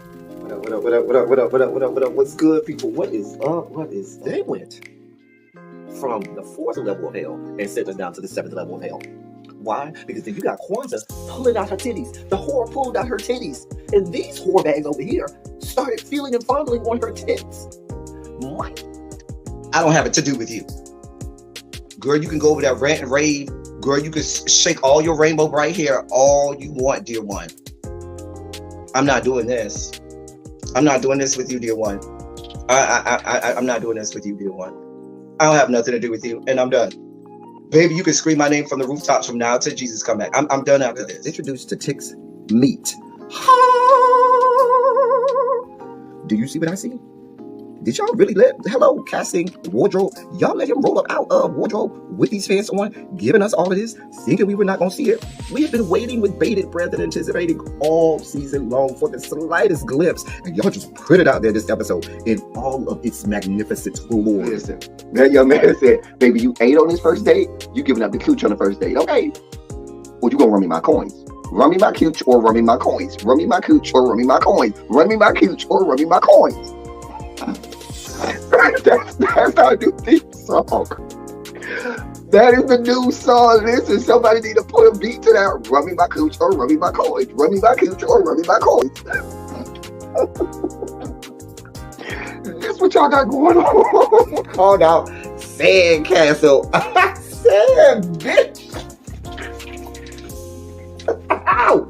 What up, what up, what up, what up, what up, what up, what up, what up? What's good, people? What is up? What is they went from the fourth level of hell and sent us down to the seventh level of hell. Why? Because then you got Kwanzaa pulling out her titties. The whore pulled out her titties. And these whore bags over here started feeling and fondling on her tits. My, I don't have it to do with you. Girl, you can go over there, rant and rave. Girl, you can shake all your rainbow bright hair all you want, dear one. I'm not doing this. I'm not doing this with you, dear one. I'm not doing this with you, dear one. I don't have nothing to do with you, and I'm done. Baby, you can scream my name from the rooftops from now till Jesus come back. I'm done after this. introduced to Tick's meat. Do you see what I see? Did y'all really hello, casting, wardrobe, y'all let him roll up out of wardrobe with these pants on, giving us all of this, thinking we were not going to see it? We have been waiting with bated breath and anticipating all season long for the slightest glimpse, and y'all just put it out there this episode in all of its magnificent glory. Listen, that young man said, baby, you ate on this first date, you giving up the cooch on the first date, okay? Or you gonna run me my coins. Run me my cooch or run me my coins. Run me my cooch or run me my coins. Run me my cooch or run me my coins. That's our new theme song. That is the new song. Listen, somebody need to put a beat to that. Run me my cooch or run me my coins. Run me my cooch or run me my coins. That's what y'all got going on. Called out Sandcastle. Sand, bitch. Ow.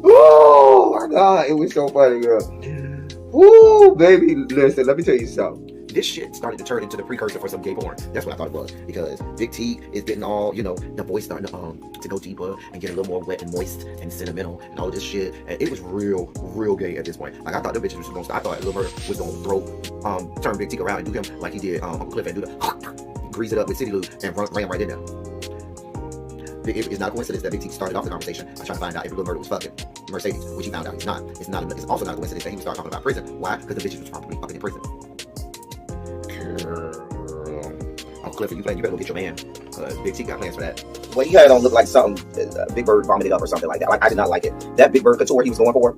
Oh my God, it was so funny, girl. Ooh, baby, listen, let me tell you something. This shit started to turn into the precursor for some gay porn. That's what I thought it was. Because Big T is getting all, the voice starting to go deeper and get a little more wet and moist and sentimental and all this shit. And it was real gay at this point. Like, I thought the bitches was going to stop. I thought Lil Bird was going to turn Big T around and do him like he did Uncle Cliff and do the grease it up with City Lou and ran right in there. It's not a coincidence that Big T started off the conversation by trying to find out if Lil Bird was fucking Mercedes, which he found out he's not. It's also not a coincidence that he was started talking about prison. Why? Because the bitches was probably fucking in prison. Uncle Clifford, you better go get your man. Big T got plans for that. What he had on looked like something Big Bird vomited up or something like that. Like, I did not like it. That Big Bird couture he was going for,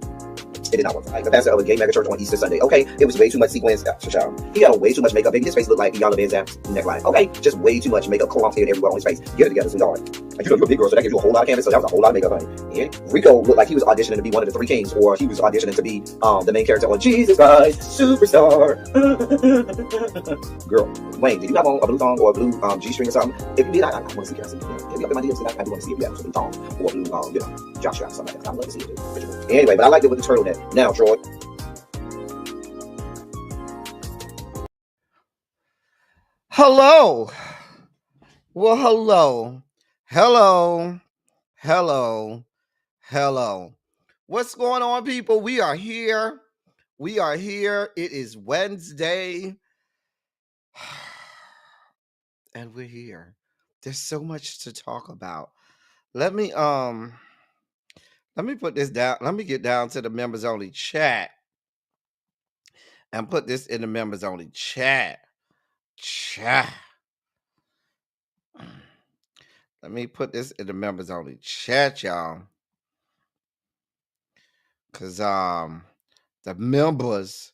it did not work. Like the pastor of a gay mega church on Easter Sunday. Okay, it was way too much sequins. He had on way too much makeup. Baby, his face looked like Iyanla Vanzant's neckline. Okay, just way too much makeup clumped in everywhere on his face. Get it together, sweetheart. Like, you're a big girl, so that gives you a whole lot of canvas. So that was a whole lot of makeup, honey. And Rico looked like he was auditioning to be one of the three kings, or he was auditioning to be the main character on Jesus Christ Superstar. Girl, Wayne, did you have on a blue thong or a blue G-string or something? If you did, I want to see. Can I see? Hit me up in my DMs. I do want to see if you have a blue thong or a blue, jock strap or something like that. I'd love to see it too. Anyway, but I liked it with the turtleneck. Now, Troy. Hello. Well, hello. What's going on, people? We are here. It is Wednesday. And we're here. There's so much to talk about. Let me put this down. Let me get down to the members only chat and put this in the members only chat. Let me put this in the members only chat, y'all. Cause the members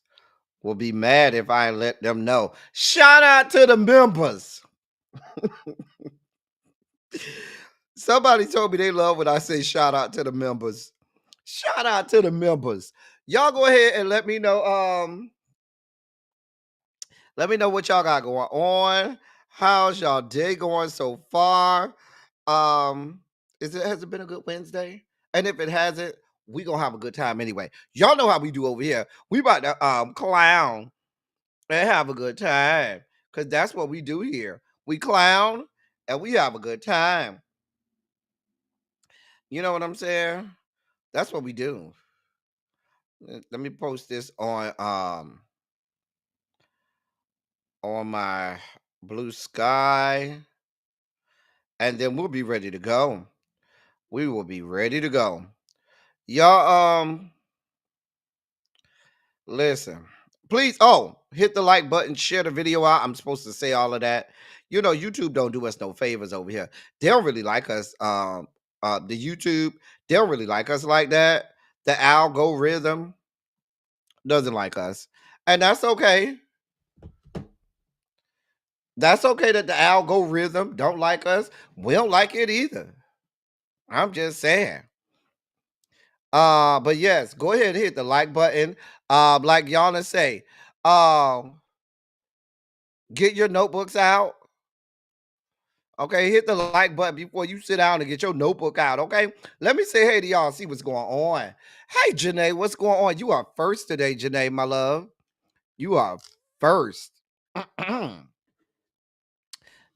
will be mad if I let them know. Shout out to the members. Somebody told me they love when I say shout out to the members. Shout out to the members. Y'all go ahead and let me know. Let me know what y'all got going on. How's y'all day going so far? Has it been a good Wednesday? And if it hasn't, we gonna have a good time anyway. Y'all know how we do over here. We about to clown and have a good time. Cause that's what we do here. We clown and we have a good time. You know what I'm saying? That's what we do. Let me post this on my Bluesky, and then we'll be ready to go. We will be ready to go. Y'all, listen, please, hit the like button, share the video out. I'm supposed to say all of that. You know, YouTube don't do us no favors over here. They don't really like us. The YouTube, they don't really like us like that. The algorithm doesn't like us. And that's okay. That's okay that the algorithm don't like us. We don't like it either. I'm just saying. But yes, go ahead and hit the like button. Like Yana say, get your notebooks out. Okay, hit the like button before you sit down and get your notebook out. Okay, let me say hey to y'all, see what's going on. Hey, Janae, what's going on? You are first today, Janae, my love. You are first.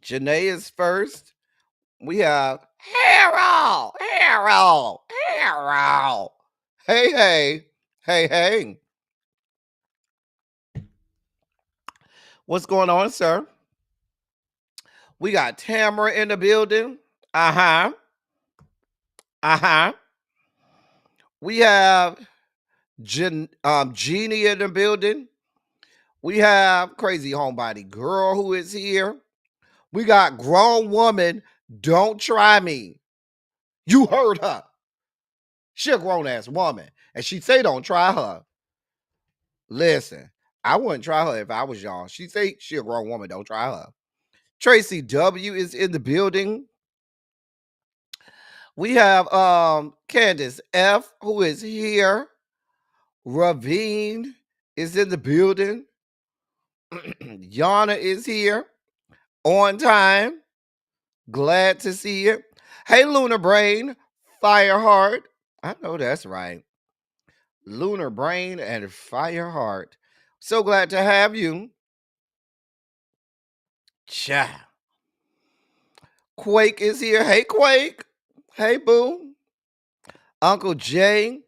Janae is first. We have Harold, Harold, Harold. Hey, hey, hey, hey. What's going on, sir? We got Tamara in the building. Uh-huh. Uh-huh. We have Jeannie in the building. We have Crazy Homebody Girl who is here. We got Grown Woman, Don't Try Me. You heard her. She a grown-ass woman. And she say don't try her. Listen, I wouldn't try her if I was y'all. She say she a grown woman, don't try her. Tracy W is in the building. We have Candace F who is here. Ravine is in the building. Yana is here on time. Glad to see you. Hey, Lunar Brain, Fireheart. I know that's right. Lunar Brain and Fireheart. So glad to have you. Cha. Quake is here. Hey, Quake. Hey, Boo. Uncle Jay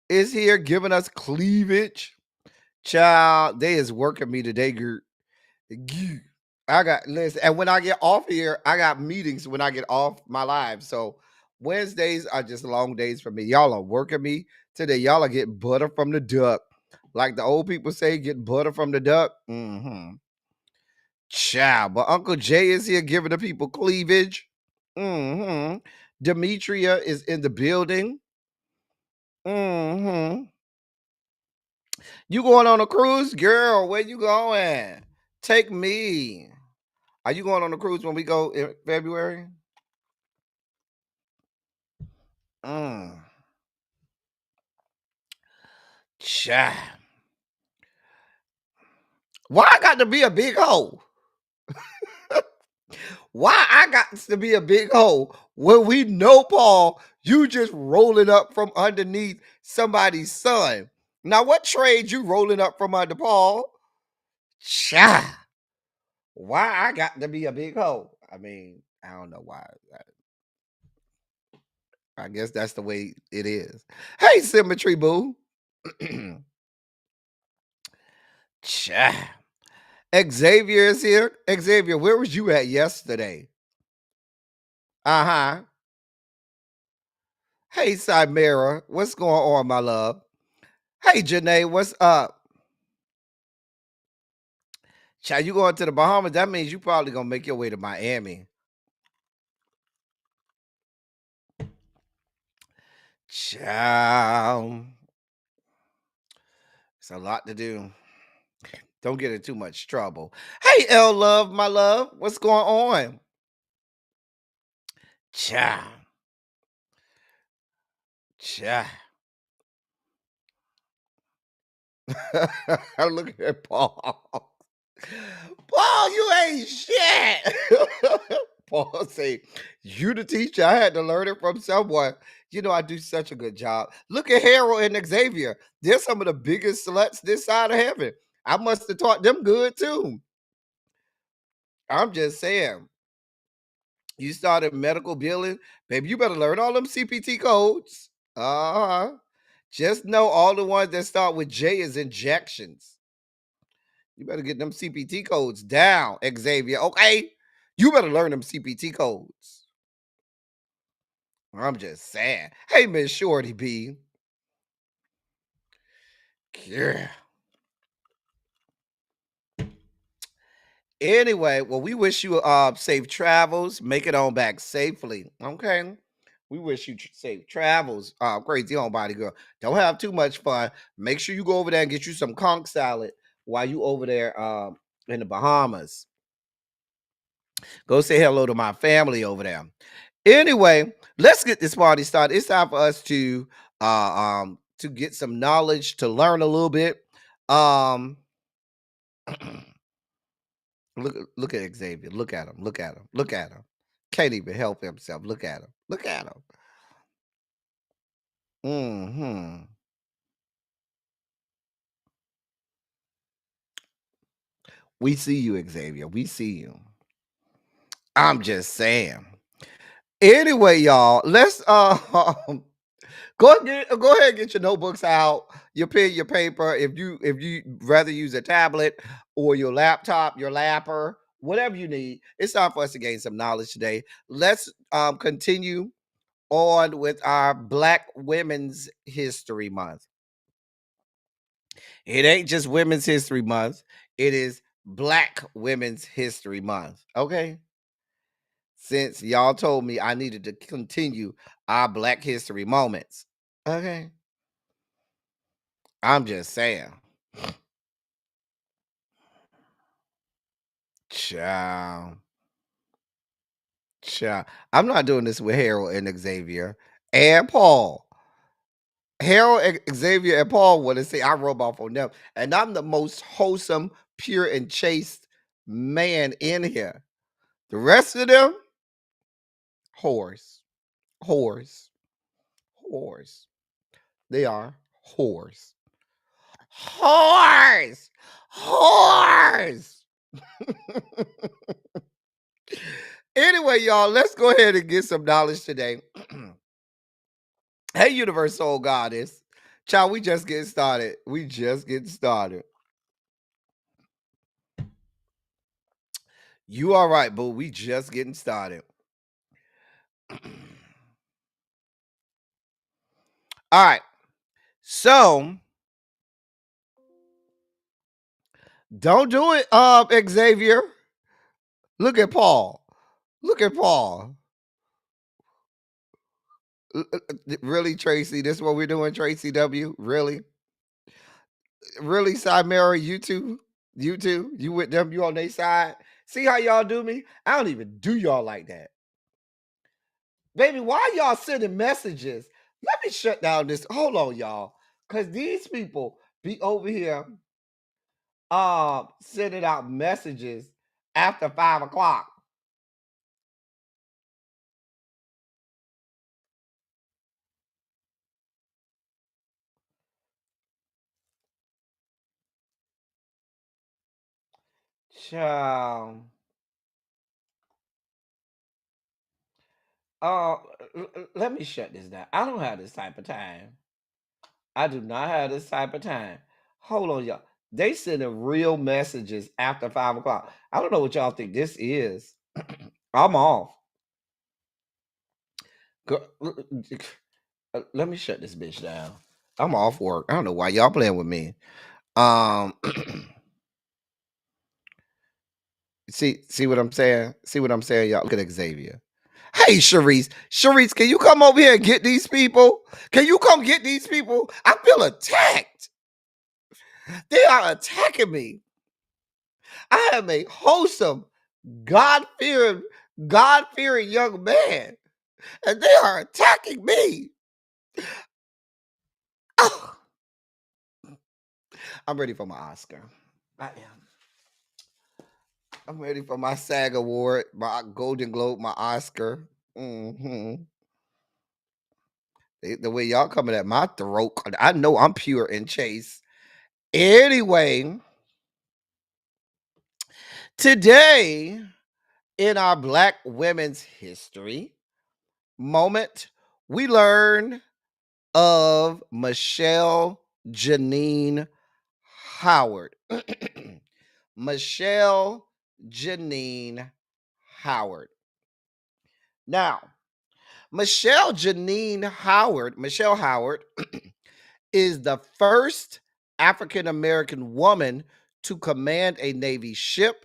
is here giving us cleavage. Child, they is working me today, girl. I got listen, and when I get off here, I got meetings when I get off my live. So Wednesdays are just long days for me. Y'all are working me today. Y'all are getting butter from the duck. Like the old people say, get butter from the duck. Mm-hmm. Child. But Uncle Jay is here giving the people cleavage. Mm-hmm. Demetria is in the building. Mm-hmm. You going on a cruise? Girl, where you going? Take me. Are you going on a cruise when we go in February? Mm. Cha. Why I got to be a big hoe? Why I got to be a big hoe when we know, Paul, you just rolling up from underneath somebody's son. Now, what trade you rolling up from under, Paul? Cha. Why I got to be a big hoe? I mean, I don't know why. I guess that's the way it is. Hey, Symmetry Boo. Cha. Xavier is here. Xavier, where was you at yesterday? Uh-huh. Hey, Cymera, what's going on, my love? Hey, Janae, what's up? Child, you going to the Bahamas? That means you probably gonna make your way to Miami. Child, it's a lot to do. Don't get in too much trouble. Hey, L Love, my love, what's going on? Child, child. Look at Paul. Paul, you ain't shit. Paul say, you the teacher. I had to learn it from someone. You know, I do such a good job. Look at Harold and Xavier. They're some of the biggest sluts this side of heaven. I must have taught them good too. I'm just saying. You started medical billing, baby. You better learn all them CPT codes. Uh-huh. Just know all the ones that start with J is injections. You better get them CPT codes down, Xavier. Okay? You better learn them CPT codes. I'm just saying. Hey, Miss Shorty B. Yeah. Anyway, well, we wish you safe travels. Make it on back safely. Okay. We wish you safe travels. Crazy homebody girl. Don't have too much fun. Make sure you go over there and get you some conch salad while you over there in the Bahamas. Go say hello to my family over there. Anyway, let's get this party started. It's time for us to get some knowledge, to learn a little bit. Look at Xavier. Look at him. Look at him. Look at him. Can't even help himself. Look at him. Look at him. Hmm. We see you, Xavier. We see you. I'm just saying. Anyway, y'all, let's go ahead and get your notebooks out, your pen, your paper. If you rather use a tablet or your laptop, your lapper, whatever you need, it's time for us to gain some knowledge today. Let's continue on with our Black Women's History Month. It ain't just Women's History Month. It is Black Women's History Month. Okay. Since y'all told me I needed to continue our Black History moments. Okay. I'm just saying. Child. Child. I'm not doing this with Harold and Xavier and Paul. Harold, Xavier, and Paul want to say I rub off on them. And I'm the most wholesome, pure, and chaste man in here. The rest of them, whores. Whores. Whores. They are whores. Whores. Whores. Anyway, y'all, let's go ahead and get some knowledge today. Hey, Universe Soul Goddess. Child, we just getting started. We just getting started. You all right, boo. We just getting started. All right. So, don't do it, Xavier. Look at Paul. Look at Paul. Really, Tracy? This is what we're doing, Tracy W? Really? Really, Cymera, you two? You two? You with them? You on their side? See how y'all do me? I don't even do y'all like that. Baby, why y'all sending messages? Let me shut down this. Hold on, y'all. Because these people be over here sending out messages after 5 o'clock. Child. Let me shut this down. I don't have this type of time. I do not have this type of time. Hold on, y'all. They sending real messages after 5 o'clock. I don't know what y'all think this is. I'm off. Let me shut this bitch down. I'm off work. I don't know why y'all playing with me. See what I'm saying? See what I'm saying, y'all? Look at Xavier. Hey, Sharice. Sharice, can you come over here and get these people? Can you come get these people? I feel attacked. They are attacking me. I am a wholesome, God-fearing young man, and they are attacking me. Oh. I'm ready for my Oscar. I am. I'm ready for my SAG Award, my Golden Globe, my Oscar. The way y'all coming at my throat, I know I'm pure and chaste. Anyway, today in our Black Women's History moment, we learn of Michelle Janine Howard. Michelle Janine Howard. Now, Michelle Howard is the first African American woman to command a Navy ship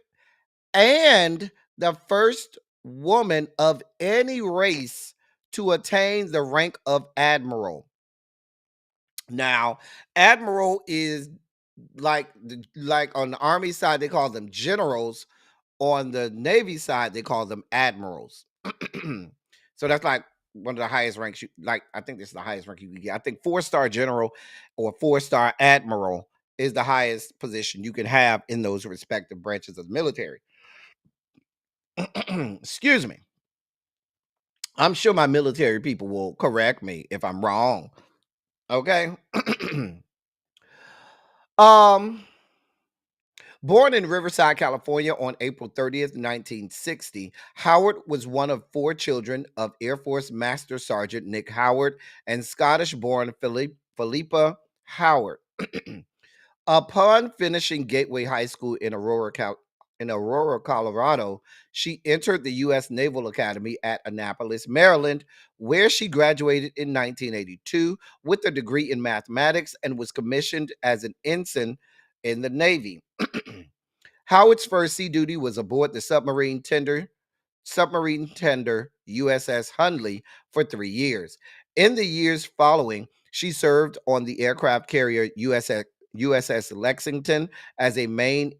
and the first woman of any race to attain the rank of admiral. Now, admiral is like on the Army side, they call them generals. On the Navy side, they call them admirals. So that's like one of the highest ranks I think this is the highest rank you can get. I think 4-star general or 4-star admiral is the highest position you can have in those respective branches of the military. Excuse me. I'm sure my military people will correct me if I'm wrong. Okay. um Born in Riverside, California on April 30th, 1960, Howard was one of 4 children of Air Force Master Sergeant Nick Howard and Scottish-born Philippa Howard. Upon finishing Gateway High School in Aurora, Colorado, she entered the U.S. Naval Academy at Annapolis, Maryland, where she graduated in 1982 with a degree in mathematics and was commissioned as an ensign in the Navy. Howard's first sea duty was aboard the submarine tender USS Hundley for 3 years. In the years following, she served on the aircraft carrier USS Lexington as a main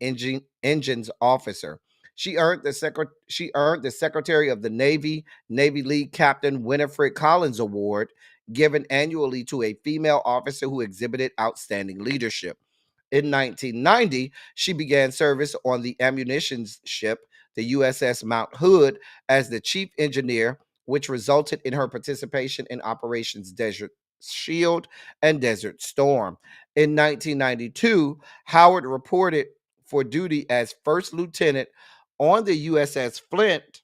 engines officer. She earned the Secretary of the Navy League Captain Winifred Collins Award, given annually to a female officer who exhibited outstanding leadership. In 1990, she began service on the ammunition ship, the USS Mount Hood, as the chief engineer, which resulted in her participation in Operations Desert Shield and Desert Storm. In 1992, Howard reported for duty as first lieutenant on the USS Flint,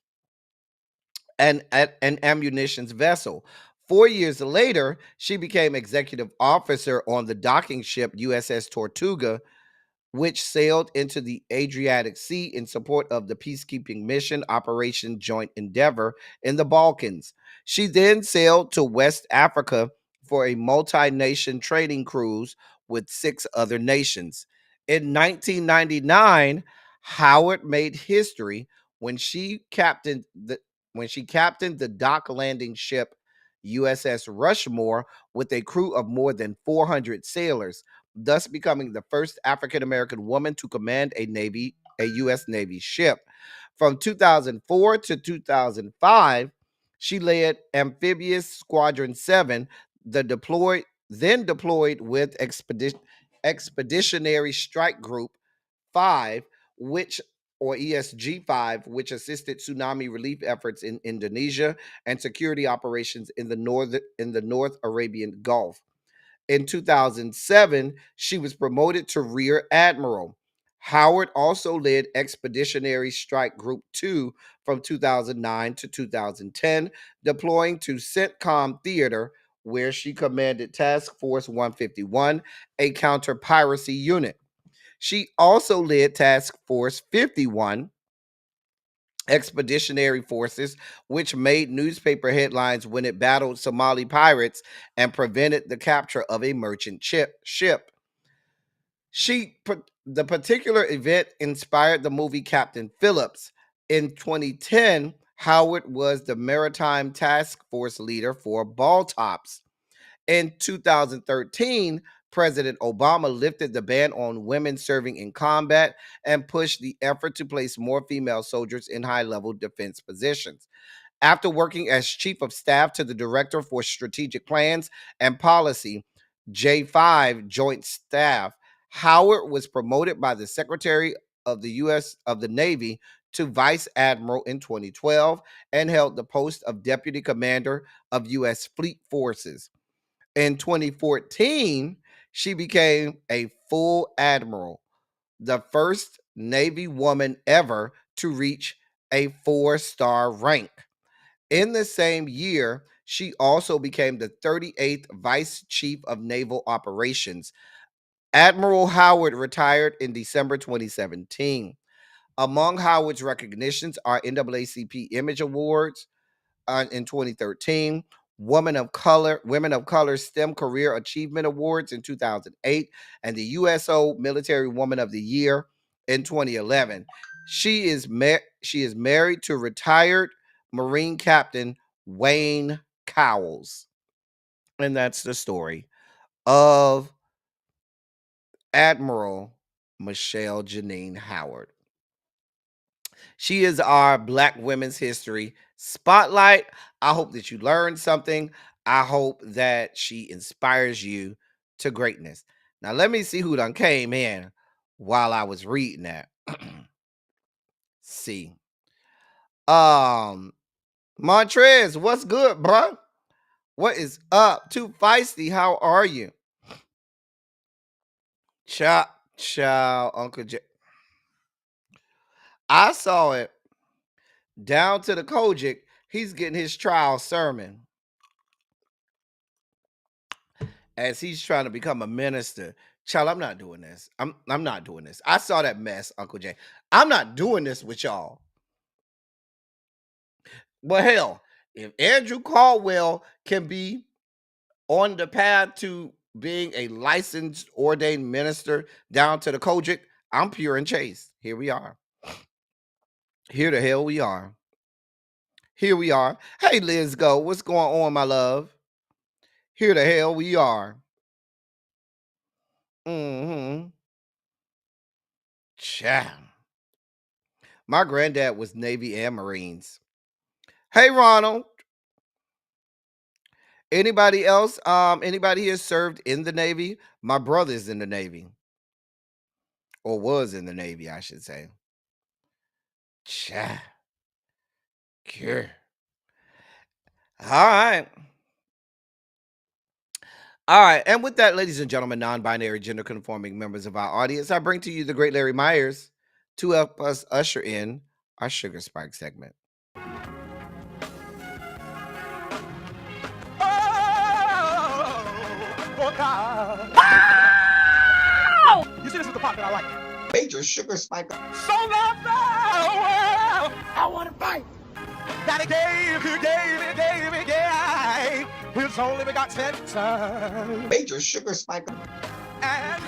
and an ammunitions vessel. 4 years later, she became executive officer on the docking ship USS Tortuga, which sailed into the Adriatic Sea in support of the peacekeeping mission Operation Joint Endeavor in the Balkans. She then sailed to West Africa for a multi-nation trading cruise with 6 other nations. In 1999, Howard made history when she captained the dock landing ship USS Rushmore with a crew of more than 400 sailors, thus becoming the first African American woman to command a U.S. Navy ship. From 2004 to 2005, she led Amphibious Squadron 7, deployed with Expeditionary Strike Group 5, which or ESG 5, which assisted tsunami relief efforts in Indonesia and security operations in the North Arabian Gulf. In 2007, she was promoted to Rear Admiral. Howard also led Expeditionary Strike Group 2 from 2009 to 2010, deploying to CENTCOM Theater, where she commanded Task Force 151, a counter-piracy unit. She also led Task Force 51, Expeditionary Forces, which made newspaper headlines when it battled Somali pirates and prevented the capture of a merchant ship. The particular event inspired the movie Captain Phillips. In 2010, Howard was the Maritime Task Force leader for Ball Tops. In 2013, President Obama lifted the ban on women serving in combat and pushed the effort to place more female soldiers in high-level defense positions. After working as chief of staff to the Director for Strategic Plans and Policy, J5 Joint Staff, Howard was promoted by the Secretary of the Navy to Vice Admiral in 2012 and held the post of Deputy Commander of U.S. Fleet Forces. In 2014, she became a full admiral, the first Navy woman ever to reach a 4-star rank. In the same year, she also became the 38th Vice Chief of Naval Operations. Admiral Howard retired in December 2017. Among Howard's recognitions are NAACP Image Awards in 2013, Women of Color STEM Career Achievement Awards in 2008, and the USO Military Woman of the Year in 2011. She is married to retired Marine Captain Wayne cowls. And that's the story of Admiral Michelle Janine Howard. She is our Black Women's History Spotlight. I hope that you learned something. I hope that she inspires you to greatness. Now, let me see who done came in while I was reading that. See. Montrez, what's good, bruh? What is up? Too feisty. How are you? Ciao, Uncle J. I saw it down to the Kojic. He's getting his trial sermon as he's trying to become a minister. Child, I'm not doing this. I'm not doing this. I saw that mess, Uncle J. I'm not doing this with y'all. But hell, if Andrew Caldwell can be on the path to being a licensed ordained minister down to the Kojic, I'm pure and chaste. Here we are. Here the hell we are. Here we are. Hey, Liz Go, what's going on, my love? Here the hell we are. Child. My granddad was Navy and Marines. Hey, Ronald. Anybody else? Anybody here served in the Navy? My brother's in the Navy. Or was in the Navy, I should say. Child. Cure. All right. All right. And with that, ladies and gentlemen, non-binary, gender-conforming members of our audience, I bring to you the great Larry Myers to help us usher in our Sugar Spike segment. Oh, God. Wow! You see, this is the part that I like. Major Sugar Spike. So love the world. I want to fight. That he gave. His only begotten son. Major Sugar Spike. And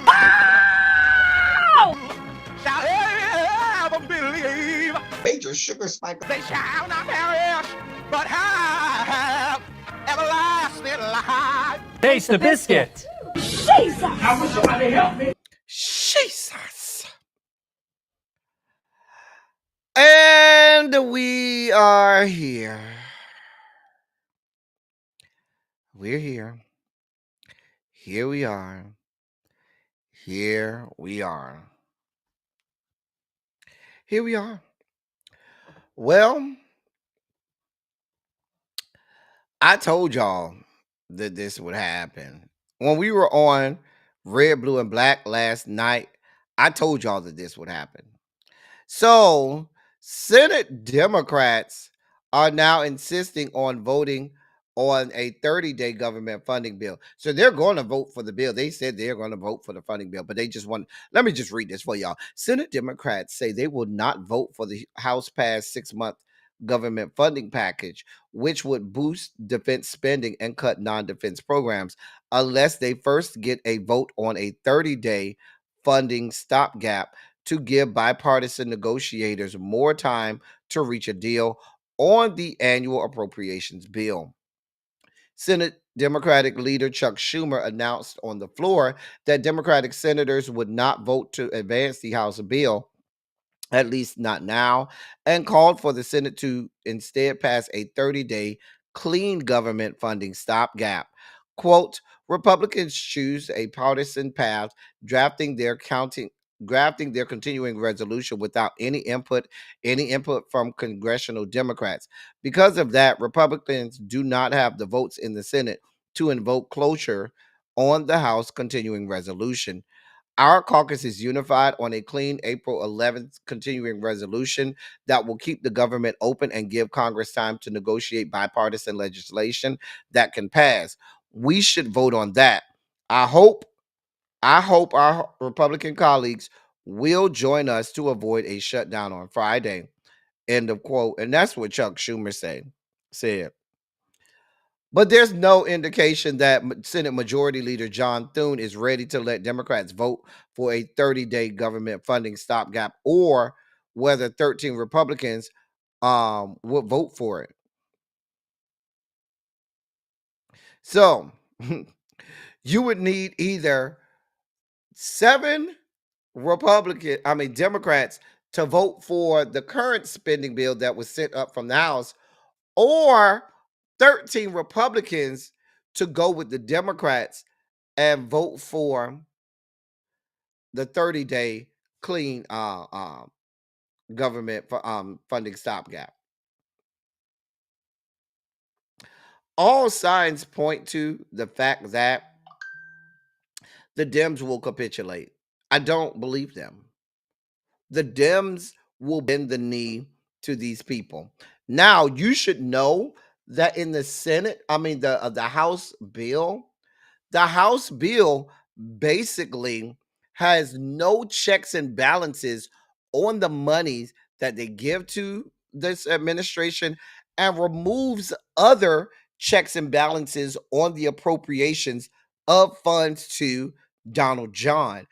wow! Shall ever believe. Major Sugar Spike. They shall not perish, but have everlasting life. Taste the biscuit. Jesus! I wish somebody help me. Jesus. And we are here. We're here. Here we are. Here we are. Here we are. Well, I told y'all that this would happen. When we were on Red, Blue, and Black last night, I told y'all that this would happen. So, Senate Democrats are now insisting on voting on a 30-day government funding bill. So they're going to vote for the bill. They said they're going to vote for the funding bill, but they just want, let me just read this for y'all. Senate Democrats say they will not vote for the House passed 6-month government funding package, which would boost defense spending and cut non-defense programs, unless they first get a vote on a 30-day funding stopgap to give bipartisan negotiators more time to reach a deal on the annual appropriations bill. Senate Democratic leader Chuck Schumer announced on the floor that Democratic senators would not vote to advance the House bill, at least not now, and called for the Senate to instead pass a 30-day clean government funding stopgap. Quote, Republicans choose a partisan path, drafting their continuing resolution without any input from congressional Democrats. Because of that, Republicans do not have the votes in the Senate to invoke cloture on the House continuing resolution. Our caucus is unified on a clean April 11th continuing resolution that will keep the government open and give Congress time to negotiate bipartisan legislation that can pass. We should vote on that. I hope our Republican colleagues will join us to avoid a shutdown on Friday. End of quote. And that's what Chuck Schumer said. But there's no indication that Senate Majority Leader John Thune is ready to let Democrats vote for a 30-day government funding stopgap, or whether 13 Republicans will vote for it. So you would need either 7 Democrats to vote for the current spending bill that was sent up from the House, or 13 Republicans to go with the Democrats and vote for the 30-day clean government funding stopgap. All signs point to the fact that the Dems will capitulate. I don't believe them. The Dems will bend the knee to these people. Now, you should know that in the Senate, the House bill basically has no checks and balances on the monies that they give to this administration, and removes other checks and balances on the appropriations of funds to Donald John.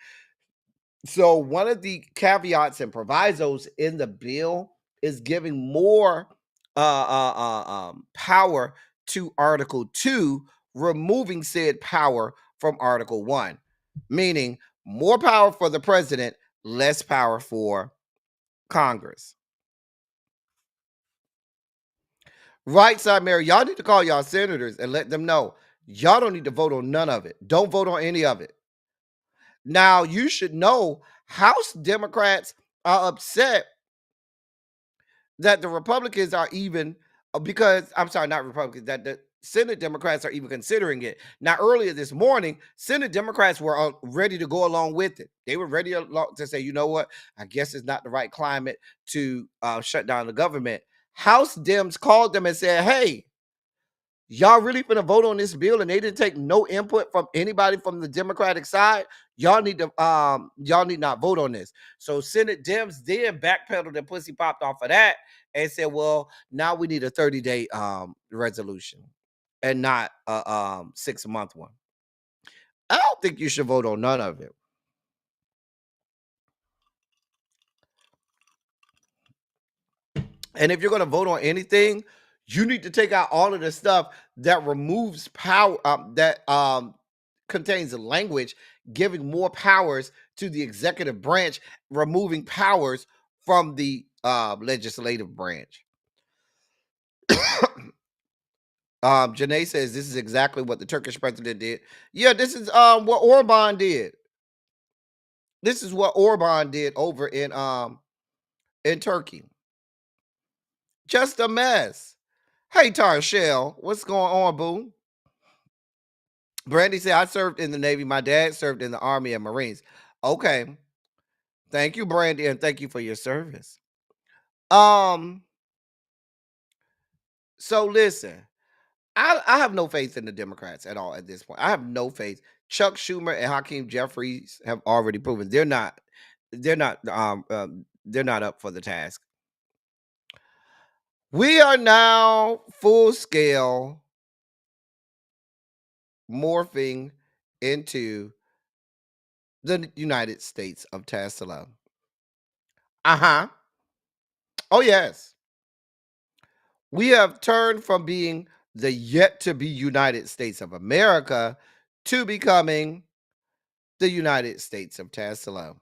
So one of the caveats and provisos in the bill is giving more power to Article 2, removing said power from Article 1, meaning more power for the president, less power for Congress. Right side, Mary, y'all need to call y'all senators and let them know y'all don't need to vote on none of it. Don't vote on any of it. Now, you should know House Democrats are upset that the Republicans are even, because I'm sorry, not Republicans, that the Senate Democrats are even considering it. Now, earlier this morning, Senate Democrats were ready to go along with it. They were ready to say, you know what, I guess it's not the right climate to shut down the government. House Dems called them and said, hey, y'all really finna vote on this bill, and they didn't take no input from anybody from the Democratic side. Y'all need not vote on this. So Senate Dems then backpedaled and pussy popped off of that and said, well, now we need a 30-day resolution and not a 6-month one. I don't think you should vote on none of it. And if you're going to vote on anything, you need to take out all of the stuff that removes power, that contains language giving more powers to the executive branch, removing powers from the legislative branch. Janae says this is exactly what the Turkish president did. Yeah, this is what Orban did. This is what Orban did over in Turkey. Just a mess. Hey, Tarshell, what's going on, boo? Brandy said, I served in the Navy. My dad served in the Army and Marines. Okay. Thank you, Brandy, and thank you for your service. So listen, I have no faith in the Democrats at all at this point. I have no faith. Chuck Schumer and Hakeem Jeffries have already proven they're not up for the task. We are now full scale morphing into the United States of Tesla. Uh-huh. Oh, yes. We have turned from being the yet to be United States of America to becoming the United States of Tesla.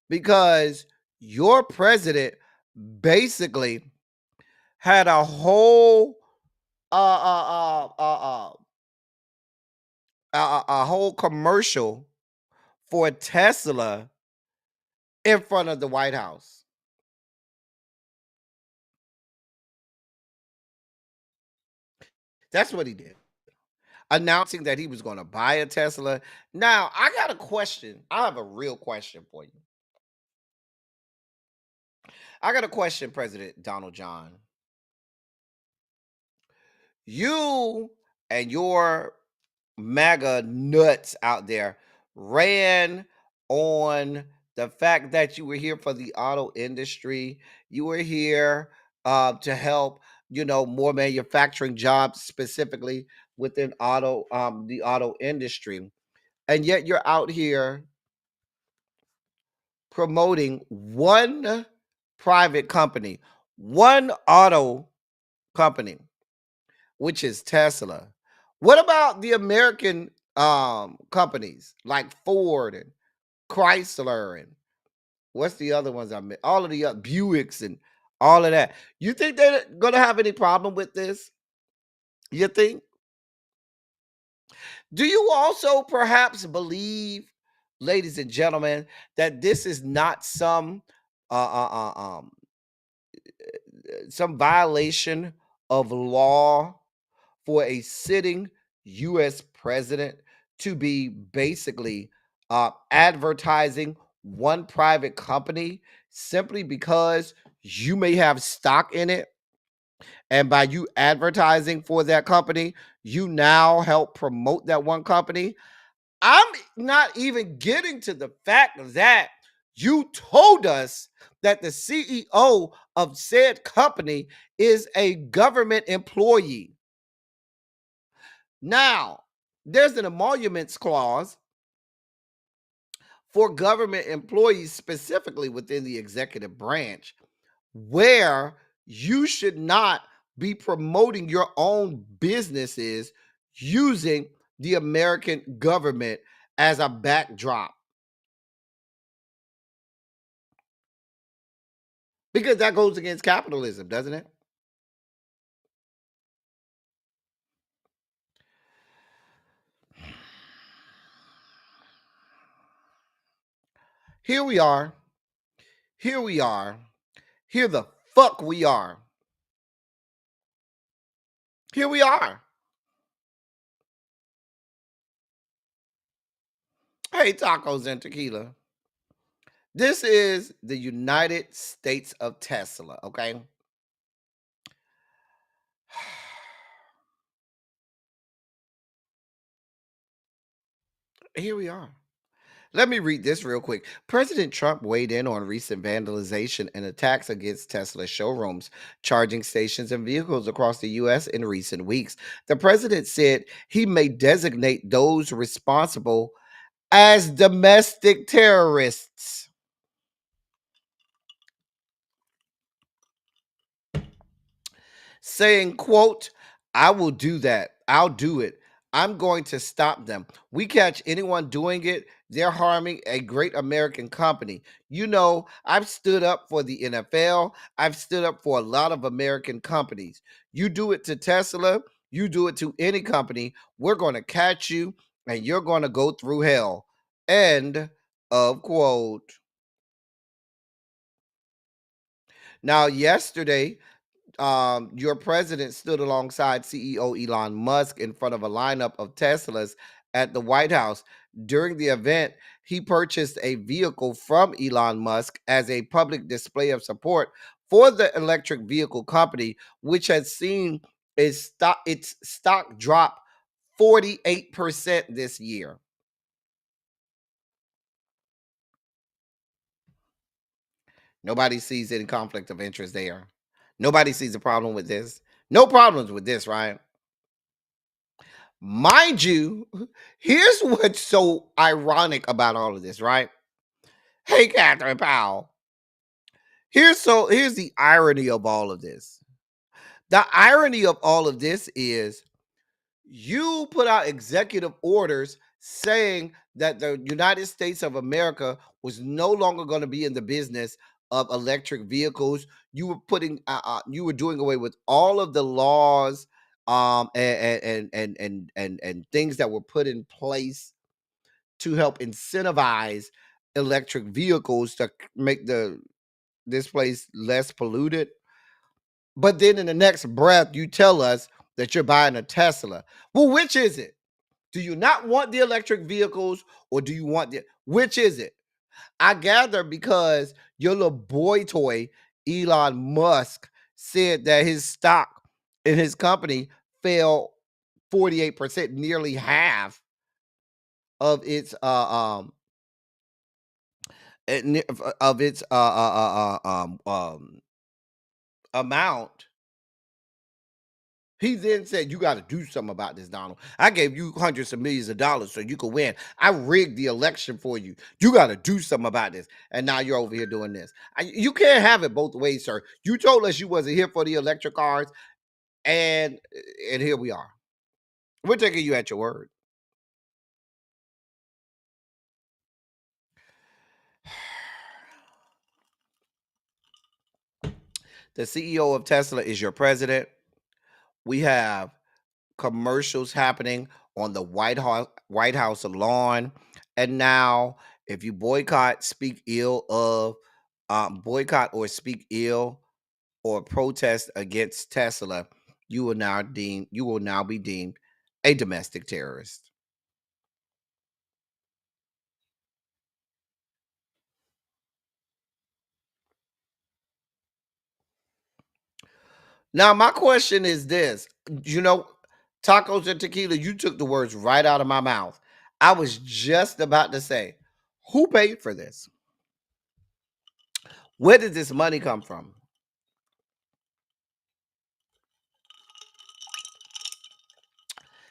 Because your president basically had a whole a whole commercial for Tesla in front of the White House. That's what he did. Announcing that he was going to buy a Tesla. Now, I got a question. I have a real question for you. I got a question, President Donald John. You and your MAGA nuts out there ran on the fact that you were here for the auto industry. You were here to help, more manufacturing jobs, specifically within the auto industry. And yet you're out here promoting one private company, one auto company, which is Tesla. What about the American companies like Ford and Chrysler and what's the other ones I meant? All of the Buicks and all of that. You think they're gonna have any problem with this? You think? Do you also perhaps believe, ladies and gentlemen, that this is not some violation of law for a sitting U.S. president to be basically advertising one private company simply because you may have stock in it? And by you advertising for that company, you now help promote that one company. I'm not even getting to the fact that you told us that the CEO of said company is a government employee. Now, there's an emoluments clause for government employees, specifically within the executive branch, where you should not be promoting your own businesses using the American government as a backdrop. Because that goes against capitalism, doesn't it? Here we are. Here we are. Here the fuck we are. Here we are. Hey, tacos and tequila. This is the United States of Tesla, okay? Here we are. Let me read this real quick. President Trump weighed in on recent vandalization and attacks against Tesla showrooms, charging stations, and vehicles across the U.S. in recent weeks. The president said he may designate those responsible as domestic terrorists. Saying, quote, I will do that. I'll do it. I'm going to stop them. We catch anyone doing it, they're harming a great American company. You know, I've stood up for the NFL. I've stood up for a lot of American companies. You do it to Tesla, you do it to any company, we're going to catch you and you're going to go through hell. End of quote. Now, yesterday, your president stood alongside CEO Elon Musk in front of a lineup of Teslas at the White House. During the event, he purchased a vehicle from Elon Musk as a public display of support for the electric vehicle company, which has seen its stock drop 48% this year. Nobody sees any conflict of interest there. Nobody sees a problem with this. No problems with this, right? Mind you, here's what's so ironic about all of this, right? Hey, Catherine Powell. Here's the irony of all of this. The irony of all of this is you put out executive orders saying that the United States of America was no longer going to be in the business of electric vehicles. You were you were doing away with all of the laws and things that were put in place to help incentivize electric vehicles to make this place less polluted. But then in the next breath, you tell us that you're buying a Tesla. Well, which is it? Do you not want the electric vehicles or do you want which is it? I gather because your little boy toy, Elon Musk, said that his stock in his company fell 48%, nearly half of its of its amount. He then said, you got to do something about this, Donald. I gave you hundreds of millions of dollars so you could win. I rigged the election for you. You got to do something about this. And now you're over here doing this. You can't have it both ways, sir. You told us you wasn't here for the electric cars, and here we are. We're taking you at your word. The CEO of Tesla is your president. We have commercials happening on the White House lawn. And now, if you boycott or speak ill or protest against Tesla, you will now be deemed a domestic terrorist. Now, my question is this: you know, tacos and tequila. You took the words right out of my mouth. I was just about to say, who paid for this? Where did this money come from?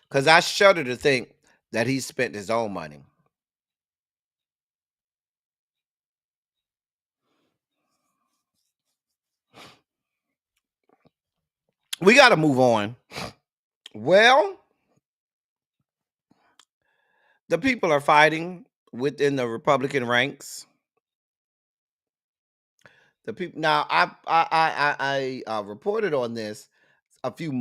Because I shudder to think that he spent his own money. We got to move on. Well, the people are fighting within the Republican ranks. The people now, I reported on this a few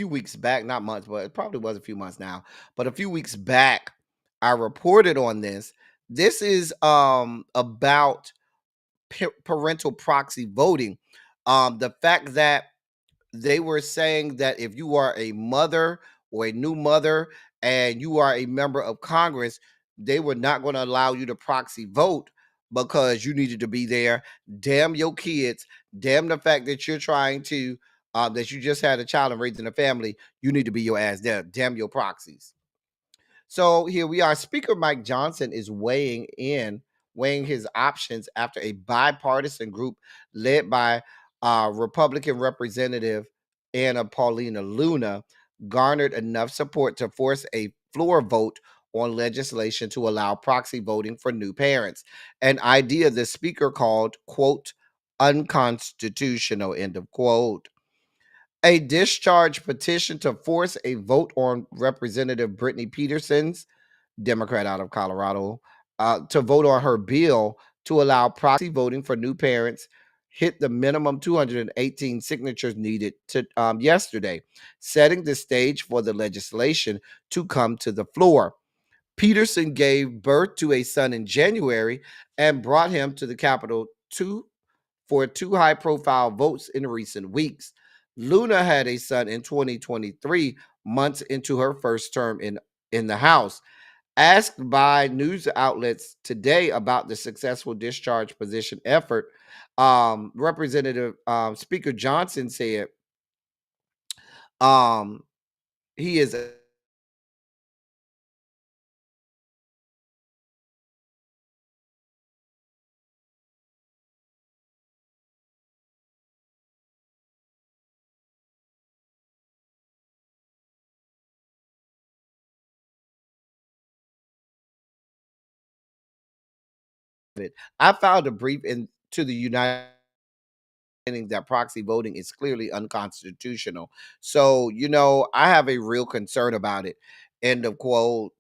weeks back, not months, but it probably was a few months now. But a few weeks back, I reported on this. This is about parental proxy voting. The fact that they were saying that if you are a mother or a new mother and you are a member of Congress, they were not going to allow you to proxy vote because you needed to be there. Damn your kids. Damn the fact that you're trying to, that you just had a child and raising a family. You need to be your ass there. Damn your proxies. So here we are. Speaker Mike Johnson is weighing his options after a bipartisan group led by Republican Representative Anna Paulina Luna garnered enough support to force a floor vote on legislation to allow proxy voting for new parents, an idea the speaker called, quote, unconstitutional, end of quote. A discharge petition to force a vote on Representative Brittany Peterson's, Democrat out of Colorado, to vote on her bill to allow proxy voting for new parents hit the minimum 218 signatures needed to yesterday, setting the stage for the legislation to come to the floor. Peterson gave birth to a son in January and brought him to the Capitol for two high profile votes in recent weeks. Luna had a son in 2023, months into her first term in the House. Asked by news outlets today about the successful discharge position effort, Representative Speaker Johnson said um, he is I filed a brief into the United that proxy voting is clearly unconstitutional. So, I have a real concern about it. End of quote.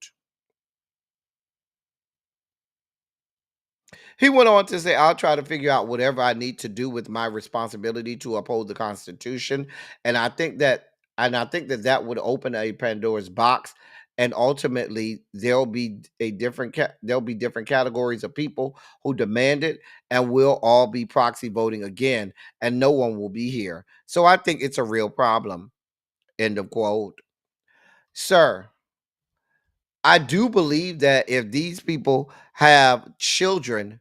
He went on to say, I'll try to figure out whatever I need to do with my responsibility to uphold the Constitution. And I think that that would open a Pandora's box. And ultimately, there'll be different categories of people who demand it, and we'll all be proxy voting again, and no one will be here. So I think it's a real problem. End of quote. Sir, I do believe that if these people have children,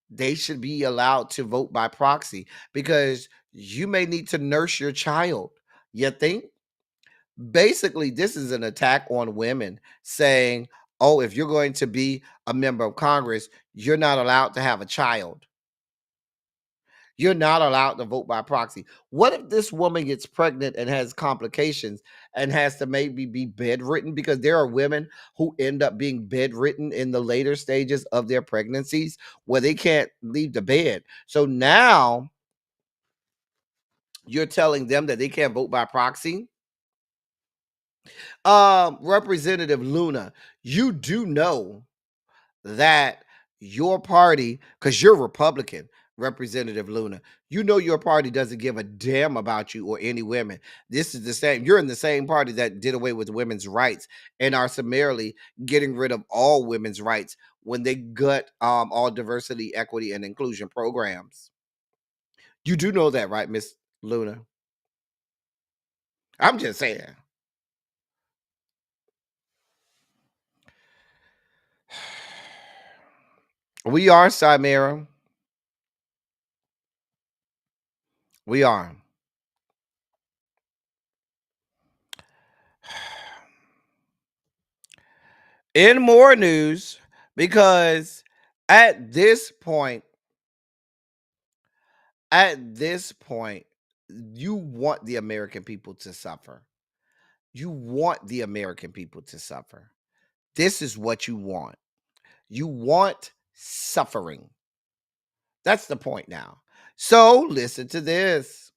they should be allowed to vote by proxy because you may need to nurse your child. You think? Basically, this is an attack on women saying, oh, if you're going to be a member of Congress, you're not allowed to have a child. You're not allowed to vote by proxy. What if this woman gets pregnant and has complications and has to maybe be bedridden? Because there are women who end up being bedridden in the later stages of their pregnancies where they can't leave the bed. So now you're telling them that they can't vote by proxy? Representative Luna, you do know that your party, because you're Republican, Representative Luna, you know your party doesn't give a damn about you or any women. This is the same. You're in the same party that did away with women's rights and are summarily getting rid of all women's rights when they gut all diversity, equity, and inclusion programs. You do know that, right, Miss Luna? I'm just saying. We are, Chimera. We are. In more news, because at this point, at this point, you want the American people to suffer. You want the American people to suffer. This is what you want. You want suffering. That's the point now. So listen to this.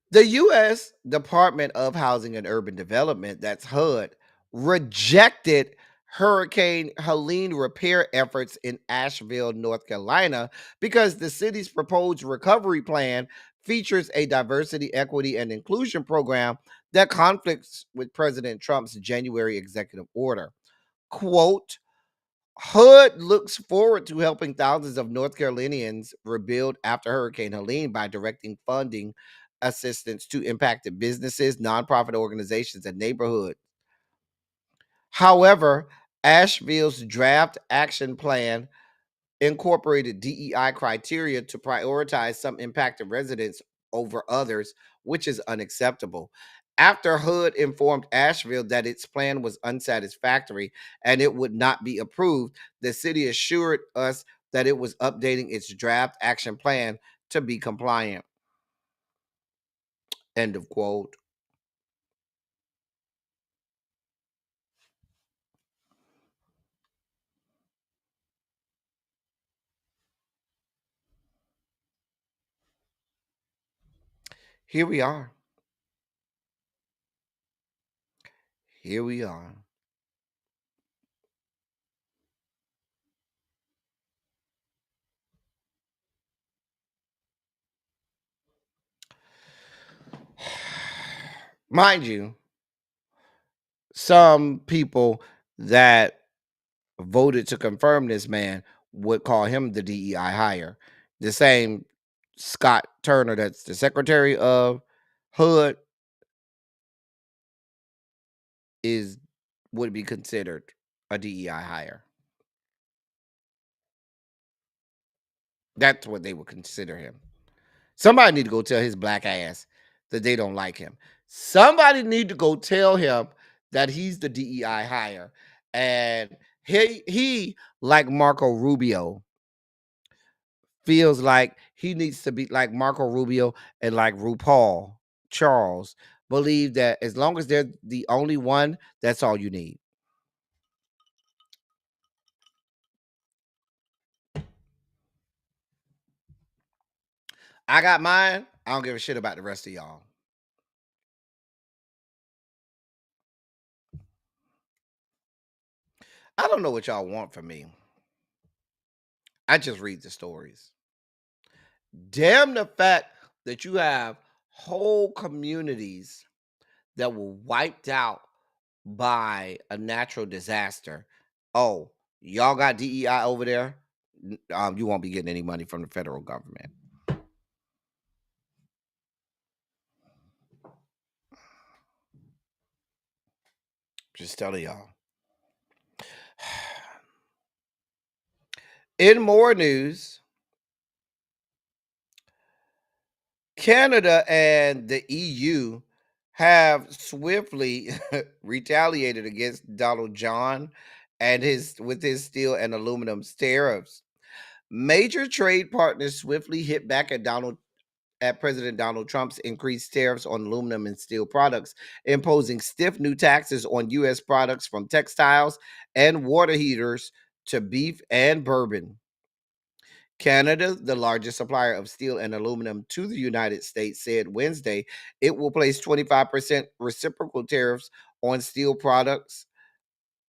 The U.S. Department of Housing and Urban Development, that's HUD, rejected Hurricane Helene repair efforts in Asheville, North Carolina, because the city's proposed recovery plan features a diversity, equity, and inclusion program that conflicts with President Trump's January executive order. Quote, HUD looks forward to helping thousands of North Carolinians rebuild after Hurricane Helene by directing funding assistance to impacted businesses, nonprofit organizations, and neighborhoods. However, Asheville's draft action plan incorporated DEI criteria to prioritize some impacted residents over others, which is unacceptable. After HUD informed Asheville that its plan was unsatisfactory and it would not be approved, the city assured us that it was updating its draft action plan to be compliant. End of quote. Here we are. Here we are. Mind you, some people that voted to confirm this man would call him the DEI hire. The same Scott Turner, that's the secretary of HUD, is would be considered a DEI hire. That's what they would consider him. Somebody need to go tell his black ass that they don't like him. Somebody need to go tell him that he's the DEI hire. And he like Marco Rubio, feels like he needs to be like Marco Rubio and like RuPaul Charles, believe that as long as they're the only one, that's all you need. I got mine. I don't give a shit about the rest of y'all. I don't know what y'all want from me. I just read the stories. Damn the fact that you have whole communities that were wiped out by a natural disaster. Oh, y'all got DEI over there? You won't be getting any money from the federal government. Just telling y'all. In more news, Canada and the EU have swiftly retaliated against Donald John and his steel and aluminum tariffs. Major trade partners swiftly hit back at President Donald Trump's increased tariffs on aluminum and steel products, imposing stiff new taxes on U.S. products from textiles and water heaters to beef and bourbon. Canada, the largest supplier of steel and aluminum to the United States, said Wednesday it will place 25% reciprocal tariffs on steel products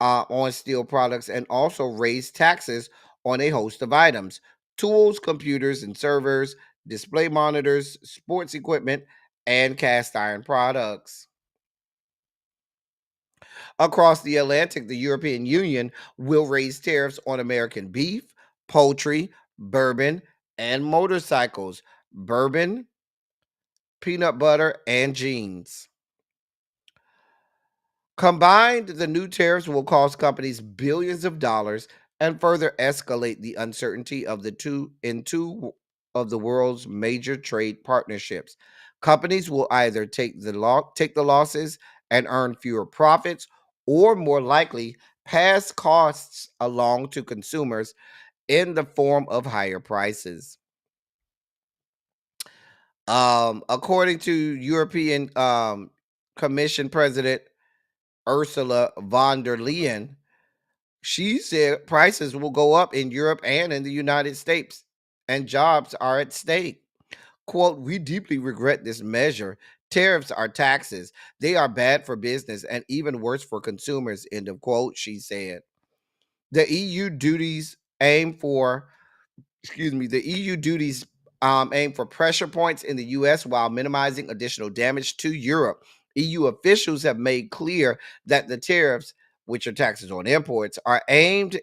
and also raise taxes on a host of items: tools, computers and servers, display monitors, sports equipment, and cast iron products. Across the Atlantic, the European Union will raise tariffs on American beef, poultry, bourbon, and motorcycles, bourbon, peanut butter, and jeans. Combined, the new tariffs will cost companies billions of dollars and further escalate the uncertainty of two of the world's major trade partnerships. Companies will either take the losses and earn fewer profits, or more likely pass costs along to consumers in the form of higher prices. According to European Commission President Ursula von der Leyen, she said prices will go up in Europe and in the United States, and jobs are at stake. Quote, "We deeply regret this measure. Tariffs are taxes. They are bad for business and even worse for consumers," end of quote, she said. The EU duties aim for the EU duties aim for pressure points in the U.S. while minimizing additional damage to Europe. EU officials have made clear that the tariffs, which are taxes on imports, are aimed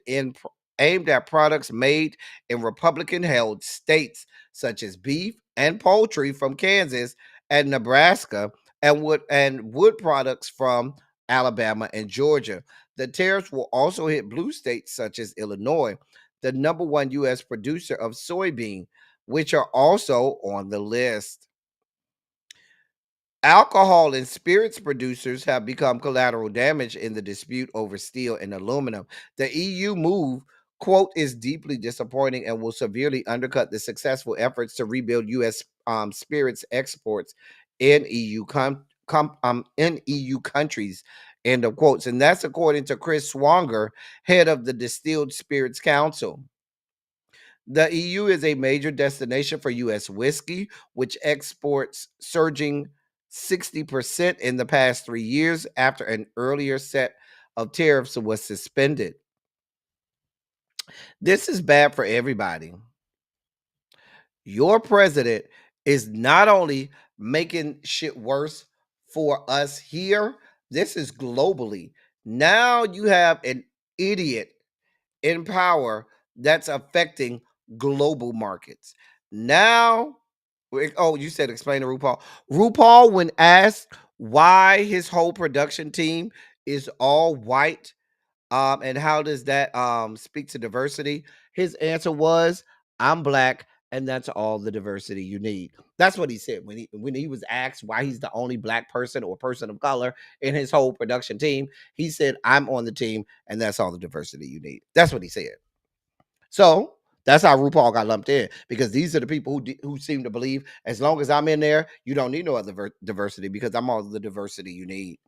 at products made in Republican-held states such as beef and poultry from Kansas and Nebraska, and wood products from Alabama and Georgia. The tariffs will also hit blue states such as Illinois, the number one U.S. producer of soybean, which are also on the list. Alcohol and spirits producers have become collateral damage in the dispute over steel and aluminum. The EU move, quote, "is deeply disappointing and will severely undercut the successful efforts to rebuild U.S. Spirits exports in EU countries," end of quotes. And that's according to Chris Swanger, head of the Distilled Spirits Council. The EU is a major destination for U.S. whiskey, which exports surging 60% in the past 3 years after an earlier set of tariffs was suspended. This is bad for everybody. Your president is not only making shit worse for us here, this is globally. Now you have an idiot in power that's affecting global markets. Now, oh, you said explain to RuPaul. RuPaul, when asked why his whole production team is all white, and how does that speak to diversity, his answer was, "I'm black, and that's all the diversity you need." That's what he said when he was asked why he's the only black person or person of color in his whole production team. He said, "I'm on the team, and that's all the diversity you need." That's what he said. So that's how RuPaul got lumped in, because these are the people who seem to believe as long as I'm in there, you don't need no other diversity because I'm all the diversity you need.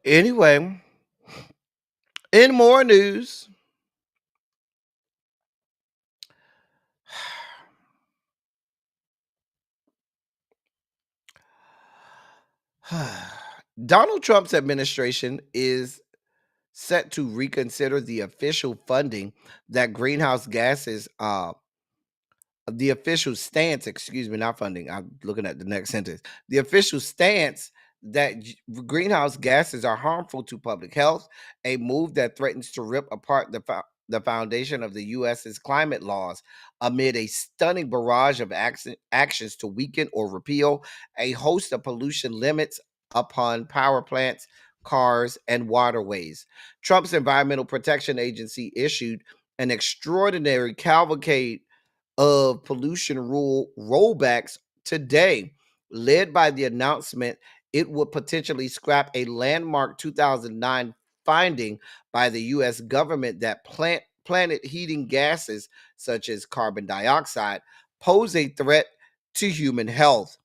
Anyway, in more news, Donald Trump's administration is set to reconsider the official funding that greenhouse gases the official stance, excuse me, not funding. I'm looking at the next sentence. The official stance that greenhouse gases are harmful to public health, a move that threatens to rip apart the foundation of the U.S.'s climate laws amid a stunning barrage of actions to weaken or repeal a host of pollution limits upon power plants, cars, and waterways. Trump's Environmental Protection Agency issued an extraordinary cavalcade of pollution rule rollbacks today, led by the announcement it would potentially scrap a landmark 2009 finding by the U.S. government that planet heating gases such as carbon dioxide pose a threat to human health.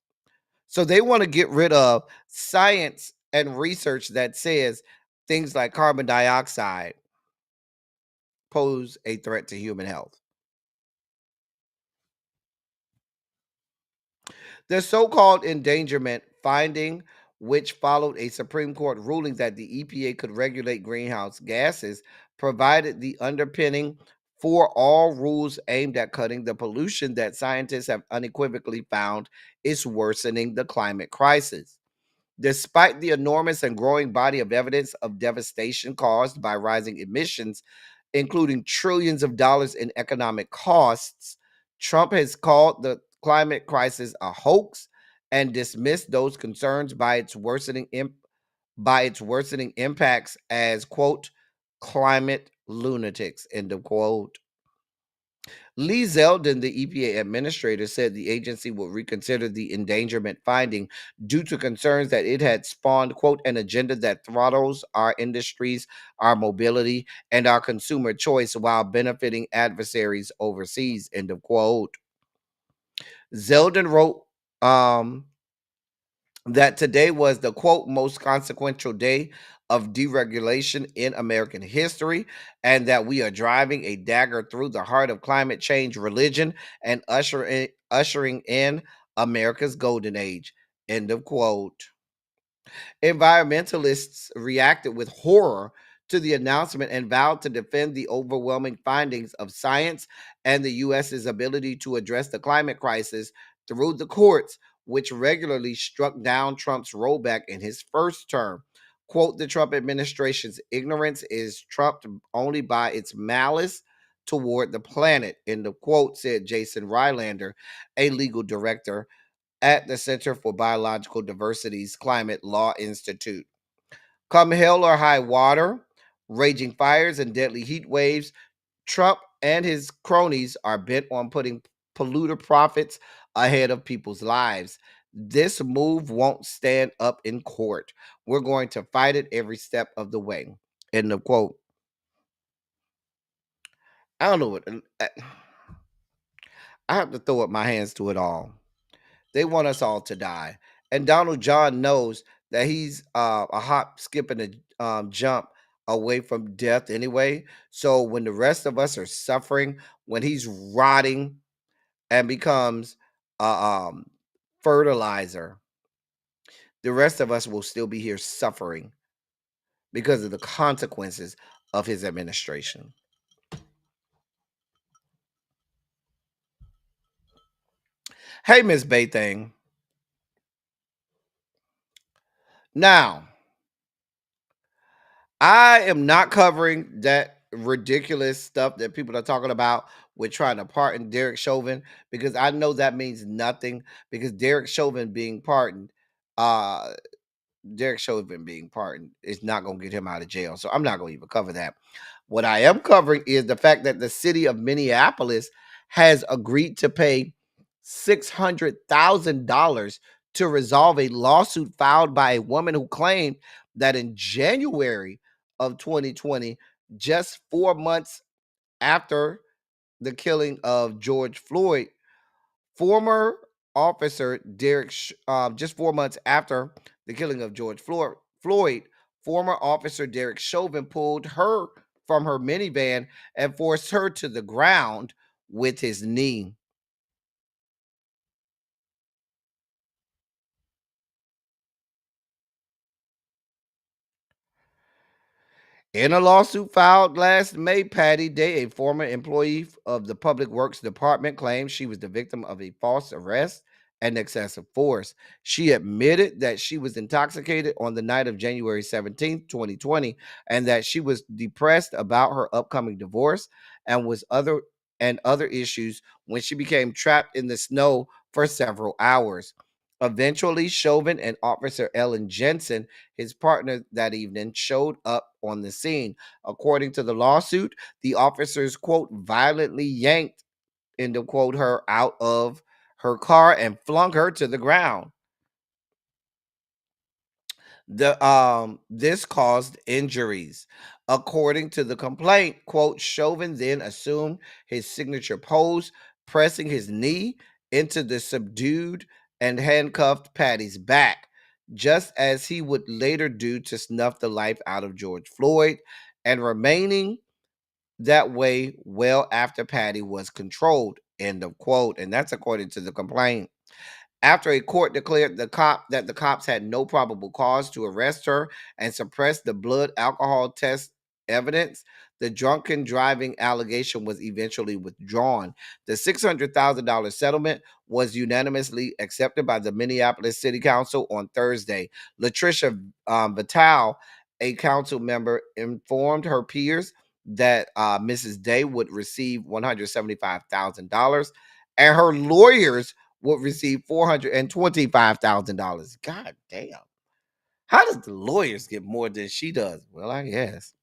So they want to get rid of science and research that says things like carbon dioxide pose a threat to human health. The so-called endangerment finding, which followed a Supreme Court ruling that the EPA could regulate greenhouse gases, provided the underpinning for all rules aimed at cutting the pollution that scientists have unequivocally found is worsening the climate crisis. Despite the enormous and growing body of evidence of devastation caused by rising emissions, including trillions of dollars in economic costs, Trump has called the climate crisis a hoax and dismissed those concerns by its worsening impacts as, quote, climate lunatics, end of quote. Lee Zeldin, the EPA administrator, said the agency will reconsider the endangerment finding due to concerns that it had spawned, quote, an agenda that throttles our industries, our mobility, and our consumer choice while benefiting adversaries overseas, end of quote. Zeldin wrote that today was the, quote, most consequential day of deregulation in American history, and that we are driving a dagger through the heart of climate change religion and ushering in America's golden age, end of quote. Environmentalists reacted with horror to the announcement and vowed to defend the overwhelming findings of science and the U.S.'s ability to address the climate crisis through the courts, which regularly struck down Trump's rollback in his first term. Quote, the Trump administration's ignorance is trumped only by its malice toward the planet, end of quote, said Jason Rylander, a legal director at the Center for Biological Diversity's Climate Law Institute. Come hell or high water, raging fires and deadly heat waves, Trump and his cronies are bent on putting polluter profits ahead of people's lives. This move won't stand up in court. We're going to fight it every step of the way. End of quote. I don't know what I have to throw up my hands to it all. They want us all to die. And Donald John knows that he's a hop, skip, and a jump away from death anyway. So when the rest of us are suffering, when he's rotting and becomes fertilizer, the rest of us will still be here suffering because of the consequences of his administration. Hey, Miss Baything. Now, I am not covering that ridiculous stuff that people are talking about with trying to pardon Derek Chauvin, because I know that means nothing, because Derek Chauvin being pardoned is not going to get him out of jail. So I'm not going to even cover that. What I am covering is the fact that the city of Minneapolis has agreed to pay $600,000 to resolve a lawsuit filed by a woman who claimed that in January of 2020, just 4 months after the killing of George Floyd, former officer Derek, just 4 months after the killing of George Floyd, former officer Derek Chauvin pulled her from her minivan and forced her to the ground with his knee. In a lawsuit filed last May, Patty Day, a former employee of the Public Works Department, claimed she was the victim of a false arrest and excessive force. She admitted that she was intoxicated on the night of January 17th, 2020, and that she was depressed about her upcoming divorce and other issues when she became trapped in the snow for several hours. Eventually, Chauvin and Officer Ellen Jensen, his partner that evening, showed up on the scene. According to the lawsuit, the officers, quote, violently yanked, end of quote, her out of her car and flung her to the ground. This caused injuries. According to the complaint, quote, Chauvin then assumed his signature pose, pressing his knee into the subdued and handcuffed Patty's back, just as he would later do to snuff the life out of George Floyd, and remaining that way well after Patty was controlled. End of quote. And that's according to the complaint. After a court declared that the cops had no probable cause to arrest her and suppress the blood alcohol test evidence, the drunken driving allegation was eventually withdrawn. The $600,000 settlement was unanimously accepted by the Minneapolis City Council on Thursday. Latricia Vital, a council member, informed her peers that Mrs. Day would receive $175,000 and her lawyers would receive $425,000. God damn. How does the lawyers get more than she does? Well, I guess.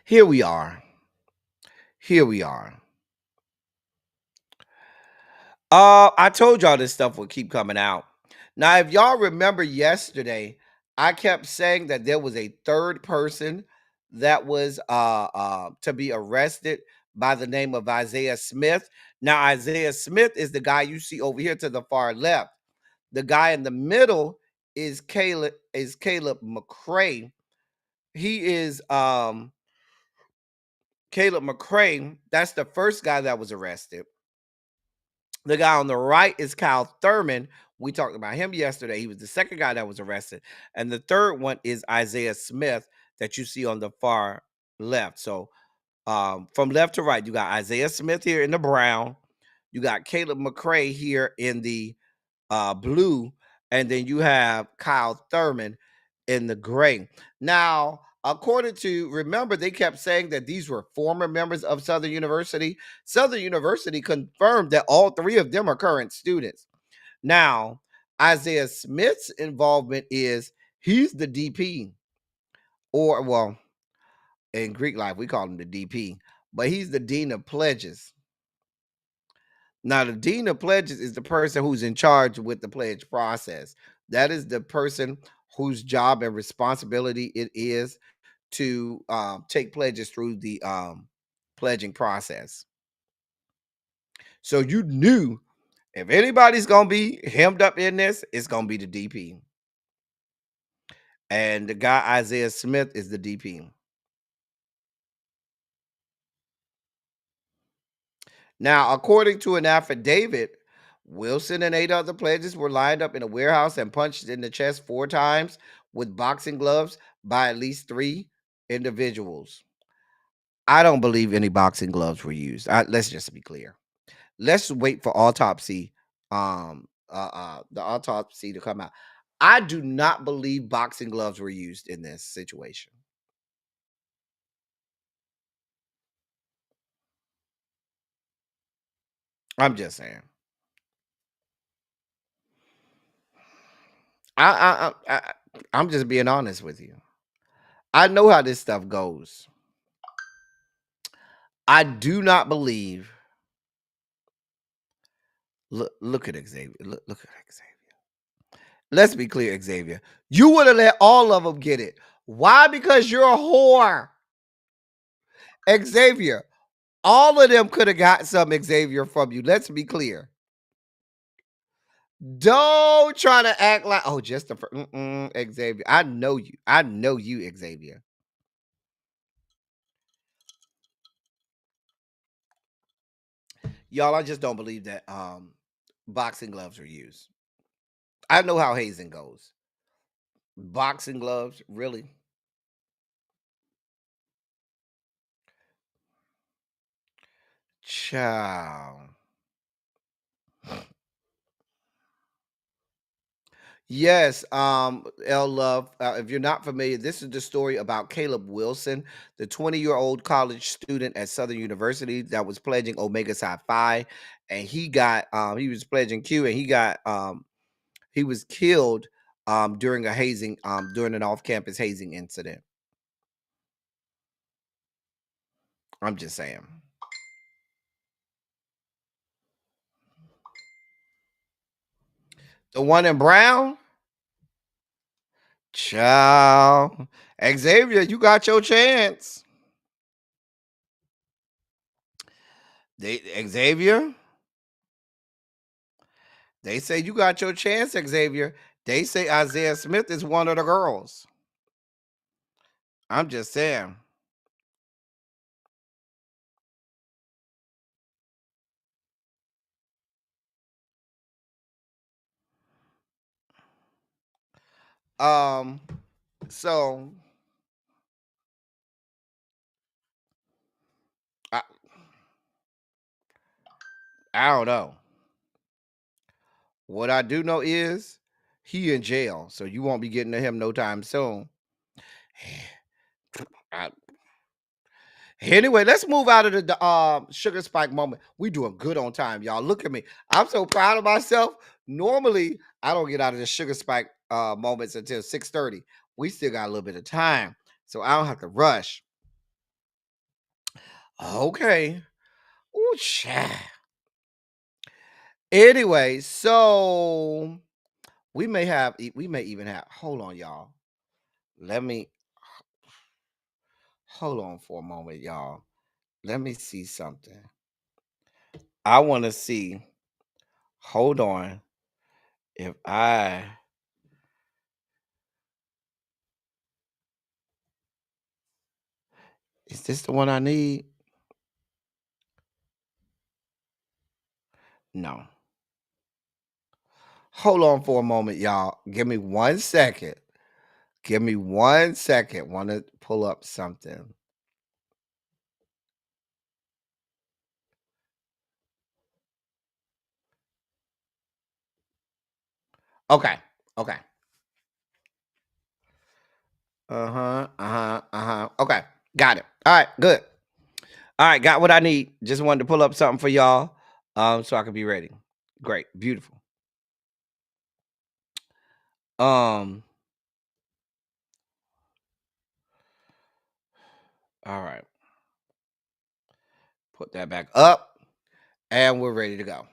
Here we are. Here we are. I told y'all this stuff would keep coming out. Now, if y'all remember yesterday, I kept saying that there was a third person that was to be arrested by the name of Isaiah Smith. Now, Isaiah Smith is the guy you see over here to the far left. The guy in the middle is Caleb McCray. He is Caleb McCray. That's the first guy that was arrested. The guy on the right is Kyle Thurman. We talked about him yesterday. He was the second guy that was arrested. And the third one is Isaiah Smith that you see on the far left. So from left to right, you got Isaiah Smith here in the brown. You got Caleb McCray here in the blue. And then you have Kyle Thurman in the gray. Now, according to, remember, they kept saying that these were former members of Southern University. Southern University confirmed that all three of them are current students. Now, Isaiah Smith's involvement is he's the DP, or, well, in Greek life, we call him the DP, but he's the Dean of Pledges. Now, the Dean of Pledges is the person who's in charge with the pledge process. That is the person whose job and responsibility it is to take pledges through the pledging process. So you knew if anybody's going to be hemmed up in this, it's going to be the DP. And the guy, Isaiah Smith, is the DP. Now, according to an affidavit, Wilson and 8 other pledges were lined up in a warehouse and punched in the chest 4 times with boxing gloves by at least 3 individuals. I don't believe any boxing gloves were used. Let's just be clear. Let's wait for autopsy, the autopsy to come out. I do not believe boxing gloves were used in this situation. I'm just saying. I'm just being honest with you. I know how this stuff goes. I do not believe. Look at Xavier. Look at Xavier. Let's be clear, Xavier. You would have let all of them get it. Why? Because you're a whore. Xavier, all of them could have got some, Xavier, from you. Let's be clear. Don't try to act like, oh, just Xavier. I know you. I know you, Xavier. Y'all, I just don't believe that boxing gloves are used. I know how hazing goes. Boxing gloves, really? Child. Yes, L Love. If you're not familiar, this is the story about Caleb Wilson, the 20-year-old college student at Southern University that was pledging Omega Psi Phi, and he was pledging Q, and he was killed during a hazing, during an off-campus hazing incident. I'm just saying. The one in brown? Child. Xavier, you got your chance. Xavier, they say you got your chance, Xavier. They say Isaiah Smith is one of the girls. I'm just saying. Um, so I, I don't know. What I do know is he in jail, so you won't be getting to him no time soon. I- Anyway, let's move out of the sugar spike moment. We doing good on time, y'all. Look at me. I'm so proud of myself. Normally, I don't get out of the sugar spike moments until 6:30. We still got a little bit of time, so I don't have to rush. Okay. Ooh, child. Anyway, so we may even have, hold on, y'all. Let me hold on for a moment, y'all. Let me see something. I want to see. Hold on. If I Is this the one I need? No. Hold on for a moment, y'all. Give me 1 second. Give me 1 second. Want to pull up something. Okay. Okay. Uh-huh. Uh-huh. Uh-huh. Okay. Got it. All right, good. All right, got what I need. Just wanted to pull up something for y'all. So I can be ready. Great. Beautiful. Um, all right. Put that back up. And we're ready to go.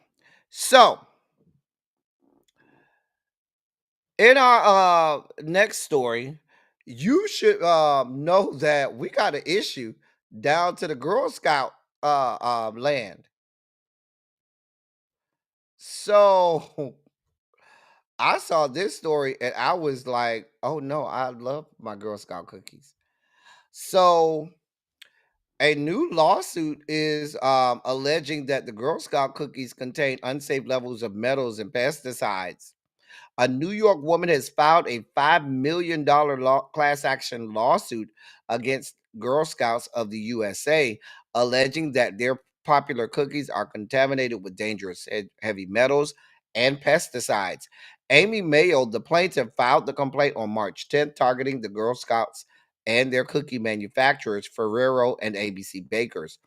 So in our next story, you should know that we got an issue down to the Girl Scout land. So I saw this story and I was like, oh no, I love my Girl Scout cookies. So a new lawsuit is alleging that the Girl Scout cookies contain unsafe levels of metals and pesticides. A New York woman has filed a $5 million class action lawsuit against Girl Scouts of the USA, alleging that their popular cookies are contaminated with dangerous heavy metals and pesticides. Amy Mayo, the plaintiff, filed the complaint on March 10th, targeting the Girl Scouts and their cookie manufacturers, Ferrero and ABC Bakers.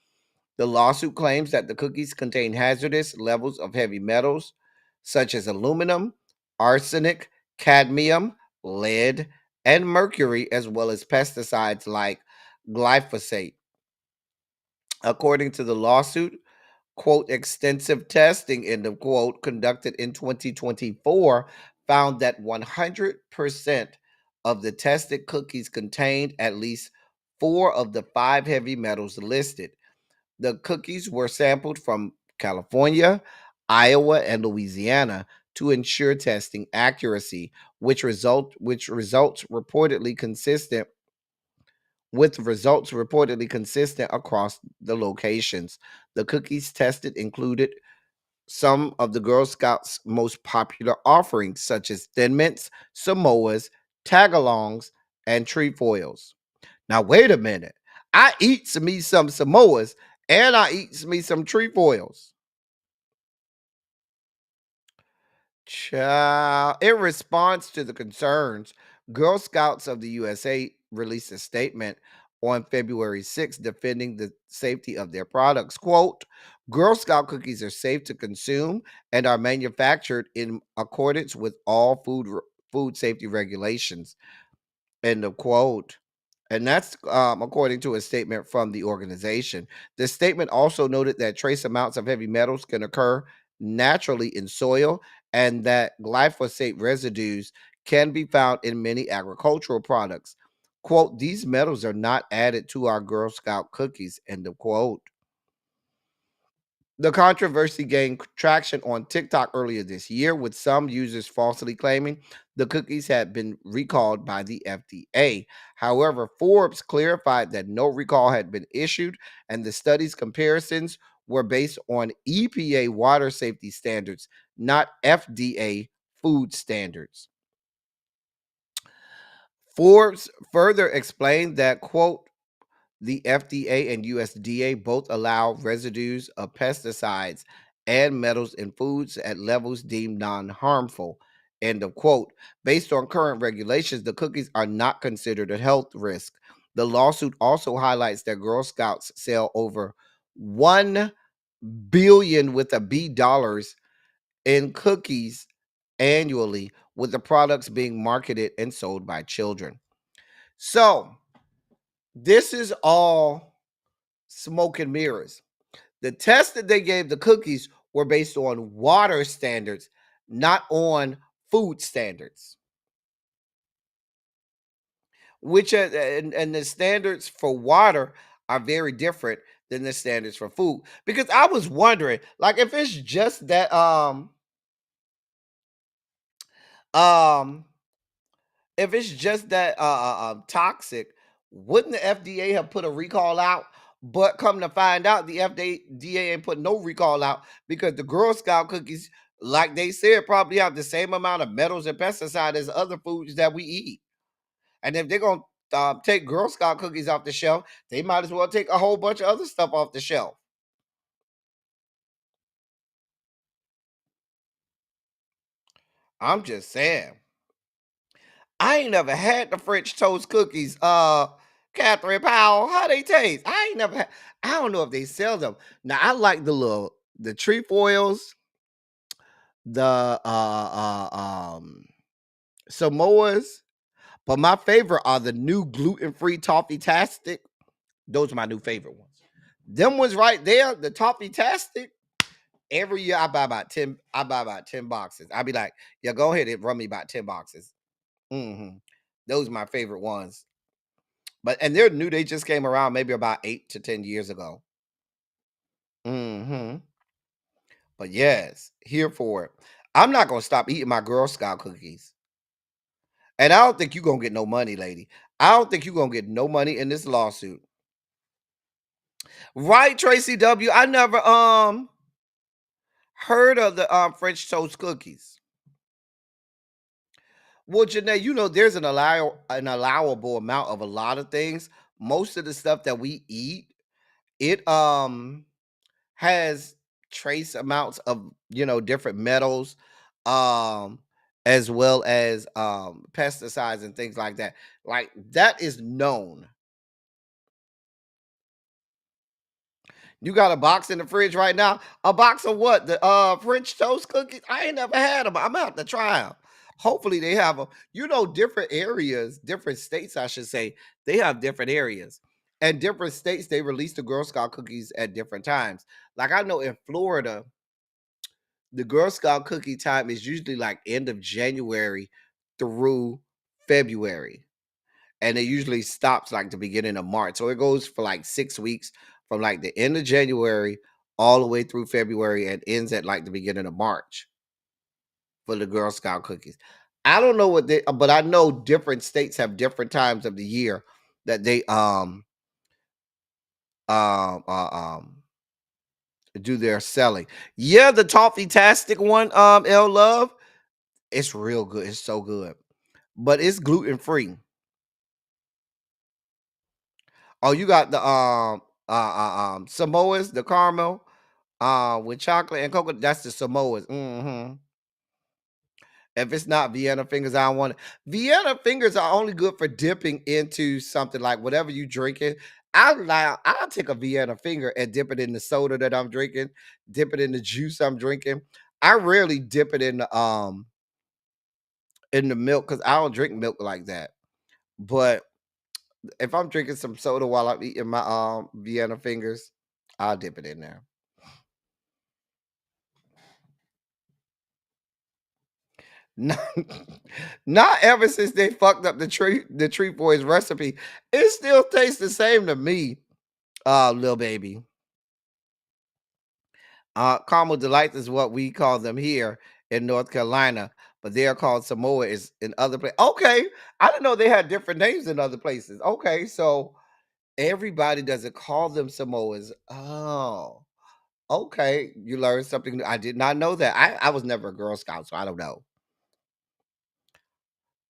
The lawsuit claims that the cookies contain hazardous levels of heavy metals such as aluminum, arsenic, cadmium, lead, and mercury, as well as pesticides like glyphosate. According to the lawsuit, quote, extensive testing, end of quote, conducted in 2024 found that 100% of the tested cookies contained at least four of the five heavy metals listed. The cookies were sampled from California, Iowa, and Louisiana to ensure testing accuracy, which results reportedly consistent with results reportedly consistent across the locations. The cookies tested included some of the Girl Scouts' most popular offerings, such as Thin Mints, Samoas, Tagalongs, and trefoils. Now, wait a minute. I eat me some Samoas and I eat me some trefoils. Child. In response to the concerns, Girl Scouts of the USA released a statement on February 6th defending the safety of their products. Quote, Girl Scout cookies are safe to consume and are manufactured in accordance with all food safety regulations. End of quote. And that's according to a statement from the organization. The statement also noted that trace amounts of heavy metals can occur naturally in soil and that glyphosate residues can be found in many agricultural products. Quote, these metals are not added to our Girl Scout cookies, end of quote. The controversy gained traction on TikTok earlier this year, with some users falsely claiming the cookies had been recalled by the FDA. However, Forbes clarified that no recall had been issued, and the study's comparisons were based on EPA water safety standards, not FDA food standards. Forbes further explained that, quote, the FDA and USDA both allow residues of pesticides and metals in foods at levels deemed non-harmful. End of quote. Based on current regulations, the cookies are not considered a health risk. The lawsuit also highlights that Girl Scouts sell over 1 billion with a B dollars in cookies annually, with the products being marketed and sold by children. So, this is all smoke and mirrors. The tests that they gave the cookies were based on water standards, not on food standards. Which and the standards for water are very different than the standards for food. Because I was wondering, like, if it's just that um if it's just that toxic, wouldn't the FDA have put a recall out? But come to find out, the FDA ain't put no recall out because the Girl Scout cookies, like they said, probably have the same amount of metals and pesticide as other foods that we eat. And if they're gonna take Girl Scout cookies off the shelf, they might as well take a whole bunch of other stuff off the shelf. I'm just saying. I ain't never had the French toast cookies. Catherine Powell, how they taste? I ain't never had. I don't know if they sell them. Now I like the trefoils, the Samoas, but my favorite are the new gluten-free toffee tastic. Those are my new favorite ones. Them ones right there, the toffee tastic. Every year I buy about 10. I buy about 10 boxes. I be like, yeah, go ahead and run me about 10 boxes. Those are my favorite ones. And they're new. They just came around maybe about 8 to 10 years ago. But yes, here for it. I'm not gonna stop eating my Girl Scout cookies. And I don't think you're gonna get no money, lady. I don't think you're gonna get no money in this lawsuit. Right, Tracy W. I never heard of the French toast cookies. Well, Janae, you know there's an allowable amount of a lot of things. Most of the stuff that we eat, it has trace amounts of, different metals, um as well as pesticides and things like that. Like, that is known. You got a box in the fridge right now? A box of what? The French toast cookies? I ain't never had them. I'm gonna have to try them. Hopefully they have them. Different areas, different states, I should say, they have different areas. And different states, they release the Girl Scout cookies at different times. Like, I know in Florida, the Girl Scout cookie time is usually like end of January through February. And it usually stops like the beginning of March. So it goes for like 6 weeks from like the end of January all the way through February and ends at like the beginning of March for the Girl Scout cookies. I don't know but I know different states have different times of the year that they um uh, um do their selling. Yeah, the toffee tastic one, L Love, it's real good. It's so good. But it's gluten free. Oh, you got the Samoas, the caramel, with chocolate and coconut. That's the Samoas. If it's not Vienna fingers, I don't want it. Vienna fingers are only good for dipping into something like whatever you drinking. I'll take a Vienna finger and dip it in the soda that I'm drinking, dip it in the juice I'm drinking. I rarely dip it in the milk because I don't drink milk like that. But if I'm drinking some soda while I'm eating my Vienna fingers, I'll dip it in there. Not, not ever since they fucked up the Treat Boys recipe. It still tastes the same to me, little baby. Caramel Delights is what we call them here in North Carolina, but they are called Samoa is in other places. Okay, I didn't know they had different names in other places. Okay, so everybody doesn't call them Samoas. Oh, okay. You learned something new. I did not know that. I was never a Girl Scout, so I don't know.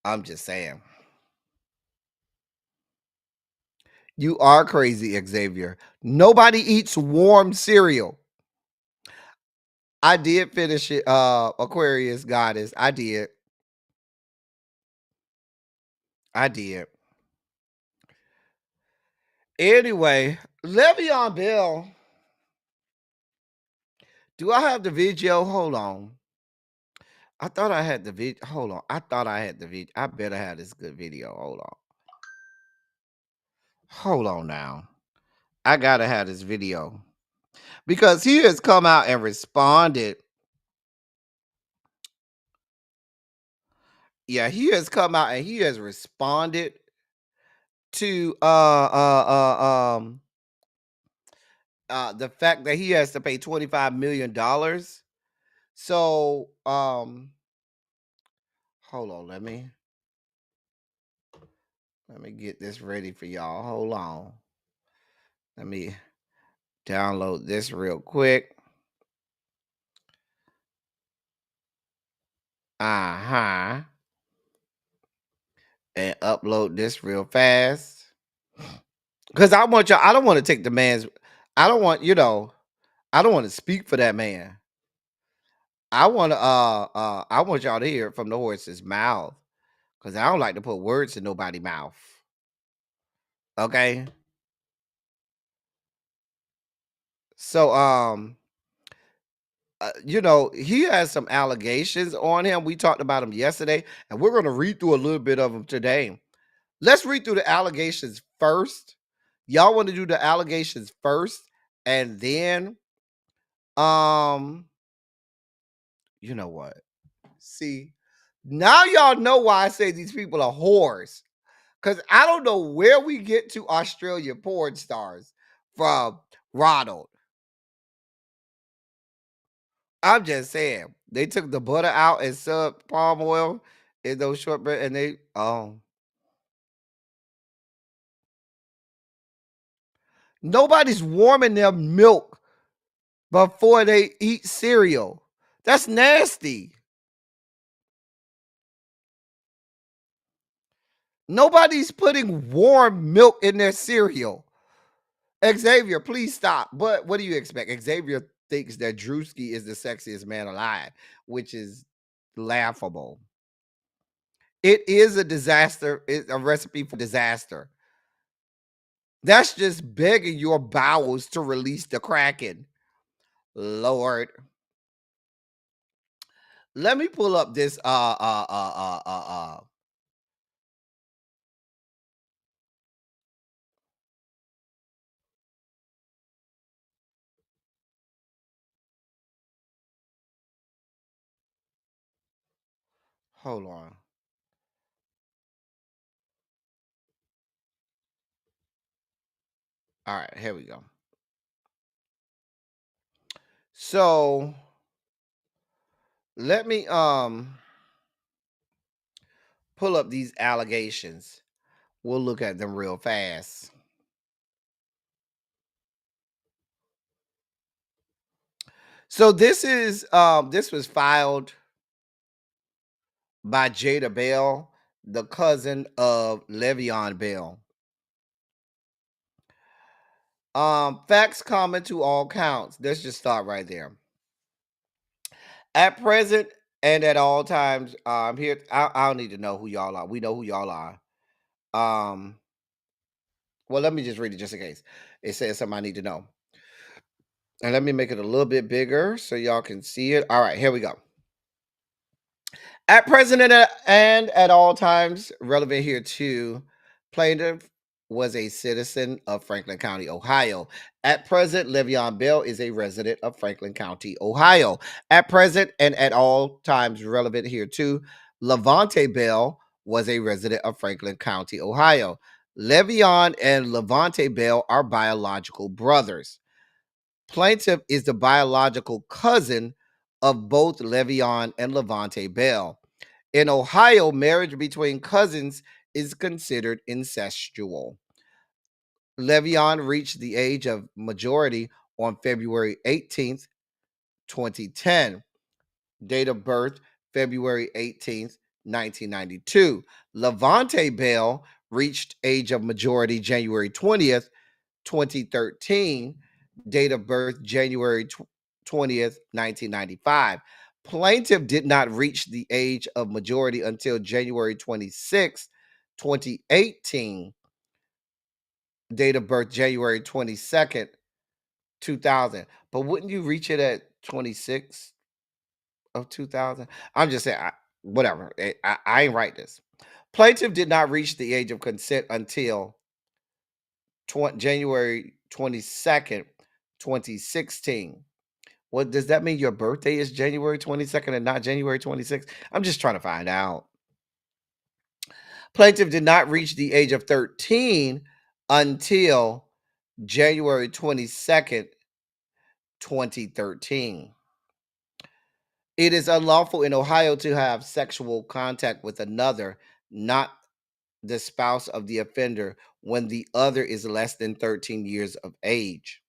I'm just saying. You are crazy, Xavier. Nobody eats warm cereal. I did finish it, Aquarius Goddess. I did. I did. Anyway, Le'Veon Bell. Do I have the video? Hold on. I thought I had the video. Hold on. I thought I had the video. I better have this good video. Hold on. Hold on now. I gotta have this video. Because he has come out and responded. Yeah, he has come out and he has responded to the fact that he has to pay $25 million. So hold on, let me get this ready for y'all. Hold on. Let me download this real quick. Uh-huh. And upload this real fast. Because I want y'all, I don't want to take the man's, I don't want, I don't want to speak for that man. I want to I want y'all to hear it from the horse's mouth. Because I don't like to put words in nobody's mouth. Okay. So he has some allegations on him. We talked about him yesterday, and we're going to read through a little bit of them today. Let's read through the allegations first. Y'all want to do the allegations first, and then, you know what? See, now y'all know why I say these people are whores. Because I don't know where we get to Australia porn stars from Ronald. I'm just saying. They took the butter out and subbed palm oil in those shortbread, and they nobody's warming their milk before they eat cereal. That's nasty. Nobody's putting warm milk in their cereal. Xavier, please stop. But what do you expect? Xavier thinks that Drewski is the sexiest man alive, which is laughable. It is a disaster. It's a recipe for disaster. That's just begging your bowels to release the Kraken. Lord. Let me pull up this hold on. All right, here we go. So let me pull up these allegations. We'll look at them real fast. So this was filed by Jada Bell, the cousin of Le'Veon Bell. Facts common to all counts. Let's just start right there. At present and at all times, here I don't need to know who y'all are. We know who y'all are. Well, let me just read it just in case it says something I need to know. And let me make it a little bit bigger so y'all can see it. All right, here we go. At present and at all times, relevant here too, plaintiff was a citizen of Franklin County, Ohio. At present, Le'Veon Bell is a resident of Franklin County, Ohio. At present and at all times, relevant here too, Levante Bell was a resident of Franklin County, Ohio. Le'Veon and Levante Bell are biological brothers. Plaintiff is the biological cousin of both Le'Veon and Levante Bell. In Ohio, marriage between cousins is considered incestual. Le'Veon reached the age of majority on February 18th, 2010. Date of birth, February 18th, 1992. Levante Bell reached age of majority January 20th, 2013. Date of birth, January 20th, 1995. Plaintiff did not reach the age of majority until January 26th, 2018. Date of birth, January 22nd, 2000. But wouldn't you reach it at 26 of 2000? I'm just saying, whatever. I ain't write this. Plaintiff did not reach the age of consent until January 22nd, 2016. What does that mean? Your birthday is January 22nd and not January 26th? I'm just trying to find out. Plaintiff did not reach the age of 13 until January 22nd, 2013. It is unlawful in Ohio to have sexual contact with another, not the spouse of the offender, when the other is less than 13 years of age.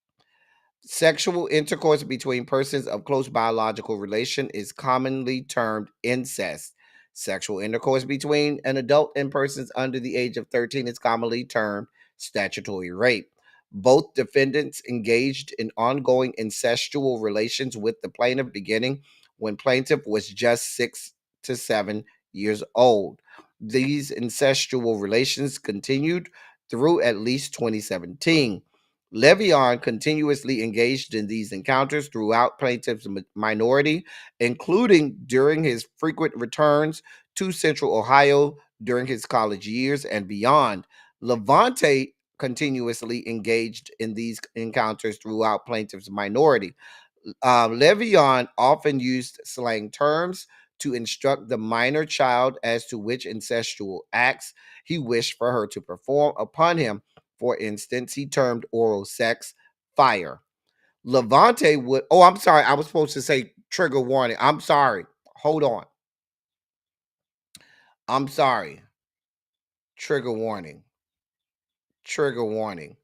Sexual intercourse between persons of close biological relation is commonly termed incest. Sexual intercourse between an adult and persons under the age of 13 is commonly termed statutory rape. Both defendants engaged in ongoing incestual relations with the plaintiff beginning when plaintiff was just 6 to 7 years old. These incestual relations continued through at least 2017. Le'Veon continuously engaged in these encounters throughout plaintiff's minority, including during his frequent returns to Central Ohio during his college years and beyond. Levante continuously engaged in these encounters throughout plaintiff's minority. Le'Veon often used slang terms to instruct the minor child as to which incestual acts he wished for her to perform upon him. For instance, he termed oral sex fire. Levante would, oh, I'm sorry, I was supposed to say trigger warning. I'm sorry. Hold on. I'm sorry. Trigger warning. Trigger warning.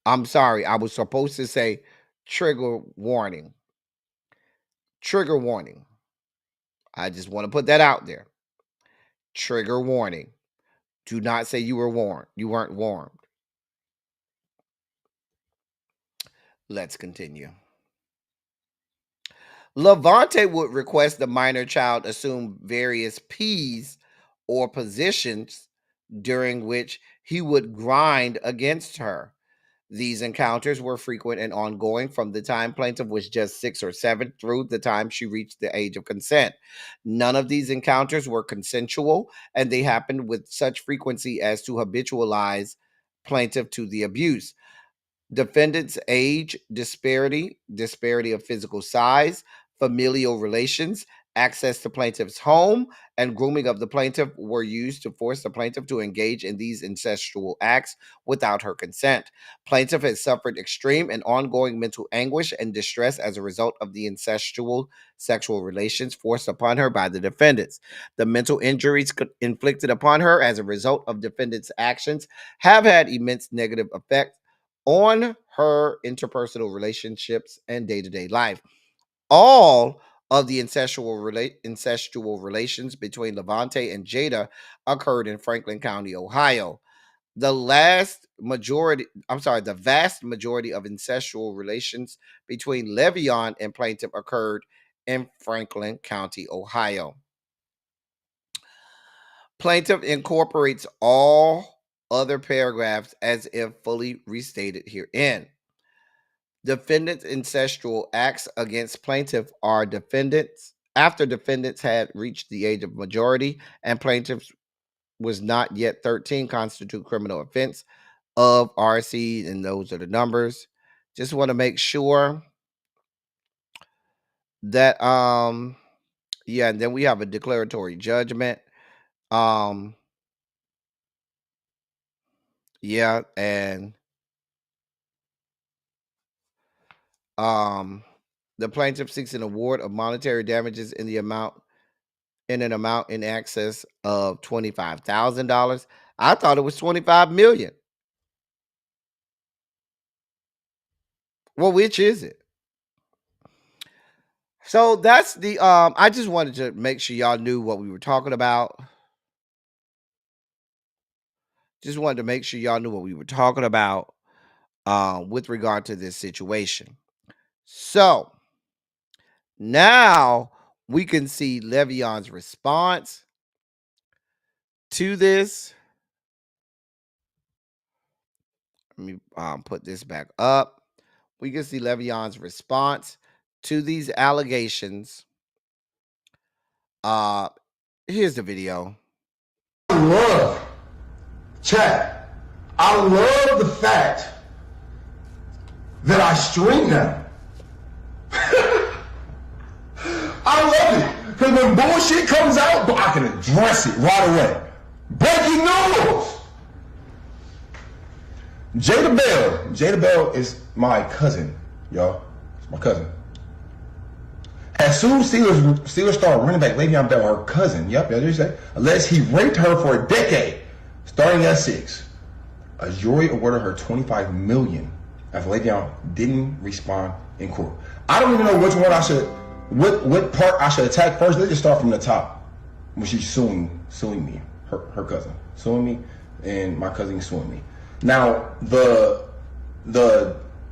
I'm sorry. I was supposed to say trigger warning. Trigger warning. I just want to put that out there. Trigger warning. Do not say you were warned. You weren't warned. Let's continue. Levante would request the minor child assume various P's or positions during which he would grind against her. These encounters were frequent and ongoing from the time plaintiff was just 6 or 7 through the time she reached the age of consent. None of these encounters were consensual, and they happened with such frequency as to habitualize plaintiff to the abuse. Defendant's age disparity of physical size, familial relations, access to plaintiff's home, and grooming of the plaintiff were used to force the plaintiff to engage in these incestual acts without her consent. Plaintiff has suffered extreme and ongoing mental anguish and distress as a result of the incestual sexual relations forced upon her by the defendants. The mental injuries inflicted upon her as a result of defendants' actions have had immense negative effects on her interpersonal relationships and day-to-day life. All of the incestual relations between Levante and Jada occurred in Franklin County, Ohio. The vast majority of incestual relations between Le'Veon and plaintiff occurred in Franklin County, Ohio. Plaintiff incorporates all other paragraphs as if fully restated herein. Defendants' incestual acts against plaintiff are defendants after defendants had reached the age of majority and plaintiff was not yet 13 constitute criminal offense of RC, and those are the numbers. Just want to make sure that yeah, and then we have a declaratory judgment. Yeah, and The plaintiff seeks an award of monetary damages in an amount in excess of $25,000. I thought it was $25 million. Well, which is it? So that's the I just wanted to make sure y'all knew what we were talking about. Just wanted to make sure y'all knew what we were talking about with regard to this situation. So now we can see Le'Veon's response to this. Let me put this back up. We can see Le'Veon's response to these allegations. Here's the video. Chat, I love the fact that I stream now. I love it. Because when bullshit comes out, I can address it right away. Breaking news! Jada Bell is my cousin, y'all. It's my cousin. As soon as Steelers started running back Le'Veon Bell, her cousin, yep, as you say, alleged he raped her for a decade, starting at 6. A jury awarded her $25 million after Le'Veon didn't respond in court. I don't even know which one what part I should attack first. Let's just start from the top. When she's suing me, her cousin suing me, and my cousin suing me. Now the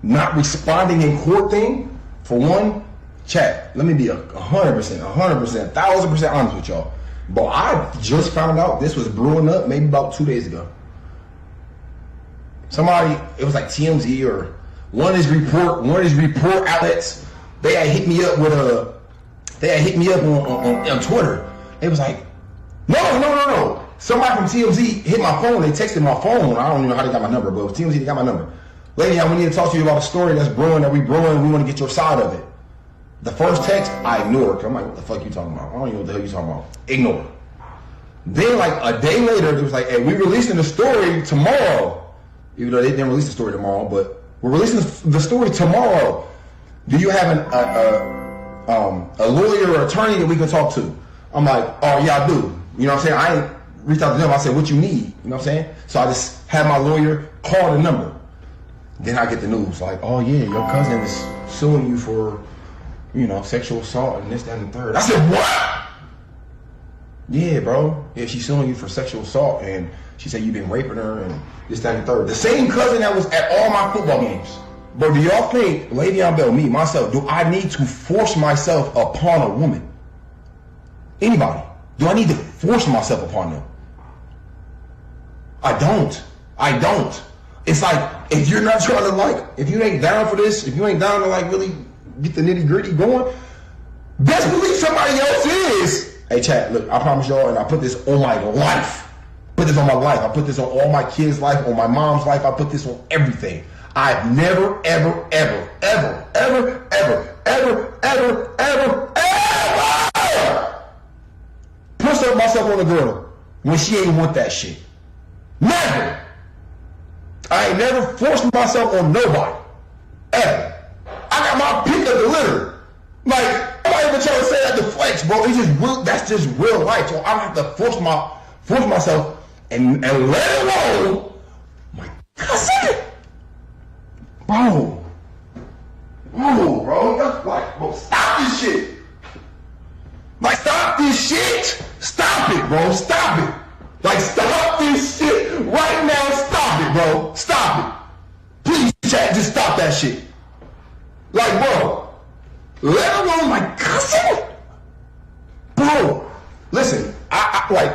not responding in court thing, for one, chat, let me be 100%, 1,000% honest with y'all. But I just found out this was brewing up maybe about 2 days ago. Somebody, it was like TMZ or one of these report outlets, they had hit me up on Twitter. It was like, no. Somebody from TMZ hit my phone. They texted my phone. I don't even know how they got my number, but it was TMZ, they got my number. Lady, we need to talk to you about a story that's brewing, we want to get your side of it. The first text, I ignored. I'm like, what the fuck you talking about? I don't even know what the hell you talking about. Ignore. Then like a day later, it was like, hey, we releasing the story tomorrow. Even though they didn't release the story tomorrow, but we're releasing the story tomorrow. Do you have a lawyer or attorney that we can talk to? I'm like, oh yeah, I do. You know what I'm saying? I ain't reached out to them. I said, what you need? You know what I'm saying? So I just had my lawyer call the number. Then I get the news like, oh yeah, your cousin is suing you for, sexual assault and this, that, and the third. I said, what? Yeah, bro. Yeah, she's suing you for sexual assault and she said you've been raping her and this, that, and the third. The same cousin that was at all my football games. But do y'all think, Le'Veon Bell, me, myself, do I need to force myself upon a woman? Anybody? Do I need to force myself upon them? I don't. It's like, if you're not trying to if you ain't down for this, if you ain't down to really get the nitty gritty going, best believe somebody else is. Hey chat, look, I promise y'all, and I put this on my life. Put this on my life. I put this on all my kids' life, on my mom's life. I put this on everything. I've never, ever pushed myself on a girl when she ain't want that shit. Never. I ain't never forced myself on nobody. Ever. I got my pick of the litter. I'm not even trying to say that to flex, bro. It's just real. That's just real life. So I have to force myself and let alone my cousin. Bro, stop this shit. Stop this shit. Stop it, bro. Stop it. Stop this shit right now. Stop it, bro. Stop it. Please, chat, just stop that shit. Bro, let alone my cousin. Bro, listen, bro.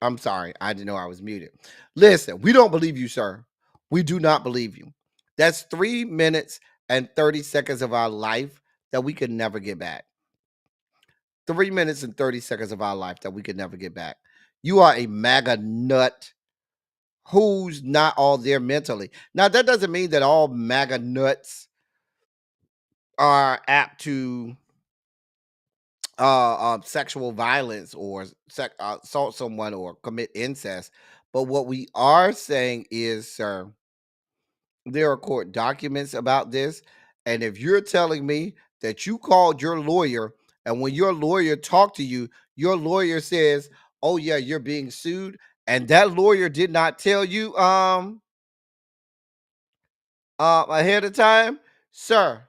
I'm sorry. I didn't know I was muted. Listen, we don't believe you, sir. We do not believe you. That's 3 minutes and 30 seconds of our life that we could never get back. 3 minutes and 30 seconds of our life that we could never get back. You are a MAGA nut who's not all there mentally. Now, that doesn't mean that all MAGA nuts are apt to sexual violence or assault someone or commit incest. But what we are saying is, sir, there are court documents about this. And if you're telling me that you called your lawyer and when your lawyer talked to you, your lawyer says, oh yeah, you're being sued, and that lawyer did not tell you ahead of time, sir,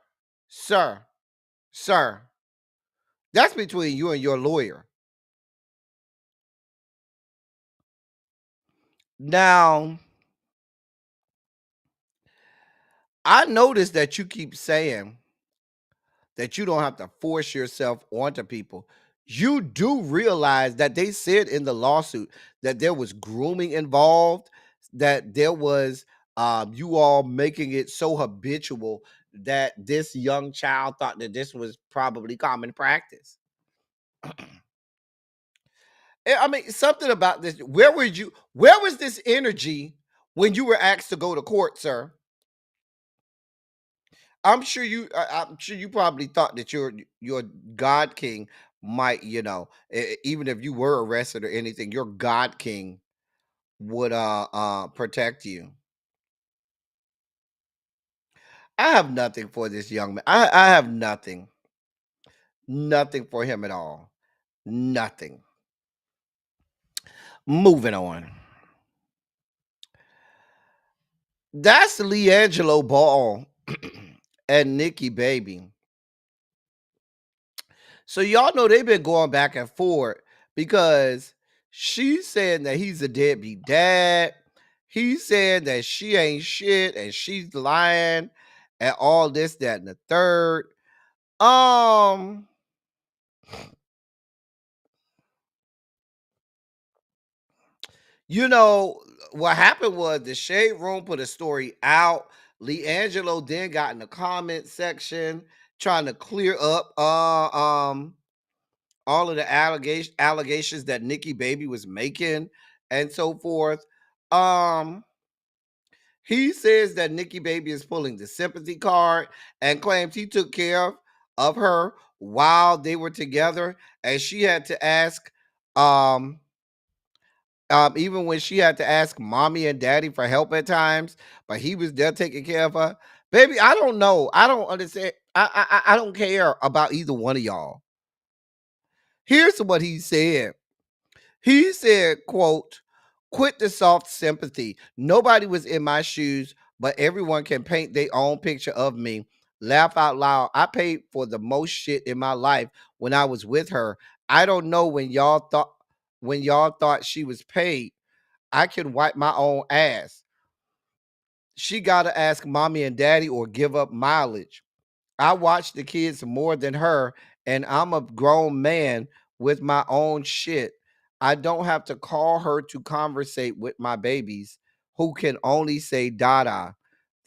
sir, sir, that's between you and your lawyer. Now, I noticed that you keep saying that you don't have to force yourself onto people. You do realize that they said in the lawsuit that there was grooming involved, that there was you all making it so habitual that this young child thought that this was probably common practice. I mean, something about this. Where was this energy when you were asked to go to court, sir? I'm sure you probably thought that your God King might, even if you were arrested or anything, your God King would protect you. I have nothing for this young man. I have nothing. Nothing for him at all. Nothing. Moving on. That's Leangelo Ball and Nikki Baby. So y'all know they've been going back and forth because she's saying that he's a deadbeat dad. He's saying that she ain't shit and she's lying and all this, that, and the third. You know, what happened was the Shade Room put a story out. Leangelo then got in the comment section trying to clear up all of the allegations that Nikki Baby was making and so forth. He says that Nikki Baby is pulling the sympathy card and claims he took care of her while they were together, and she had to ask even when she had to ask mommy and daddy for help at times, but he was there taking care of her. Baby, I don't know. I don't understand. I don't care about either one of y'all. Here's what he said. He said, quote, quit the soft sympathy. Nobody was in my shoes, but everyone can paint their own picture of me. Laugh out loud. I paid for the most shit in my life when I was with her. I don't know when y'all thought she was paid. I can wipe my own ass. She gotta ask mommy and daddy or give up mileage. I watch the kids more than her, and I'm a grown man with my own shit. I don't have to call her to conversate with my babies, who can only say dada.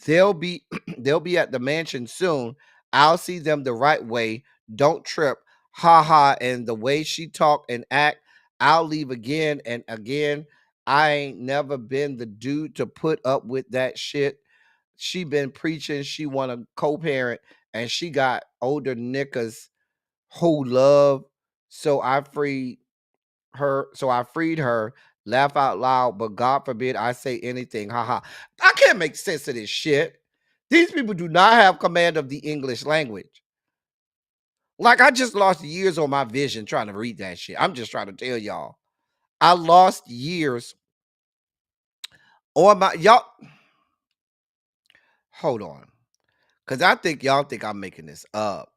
They'll be they'll be at the mansion soon. I'll see them the right way. Don't trip. Ha ha. And the way she talk and act, I'll leave again and again. I ain't never been the dude to put up with that shit. She been preaching she want a co-parent and she got older niggas who love. So I freed her. Laugh out loud, but God forbid I say anything. Haha. I can't make sense of this shit. These people do not have command of the English language. Like, I just lost years on my vision trying to read that shit. I'm just trying to tell y'all. I lost years on my y'all. Hold on. Cause I think y'all think I'm making this up.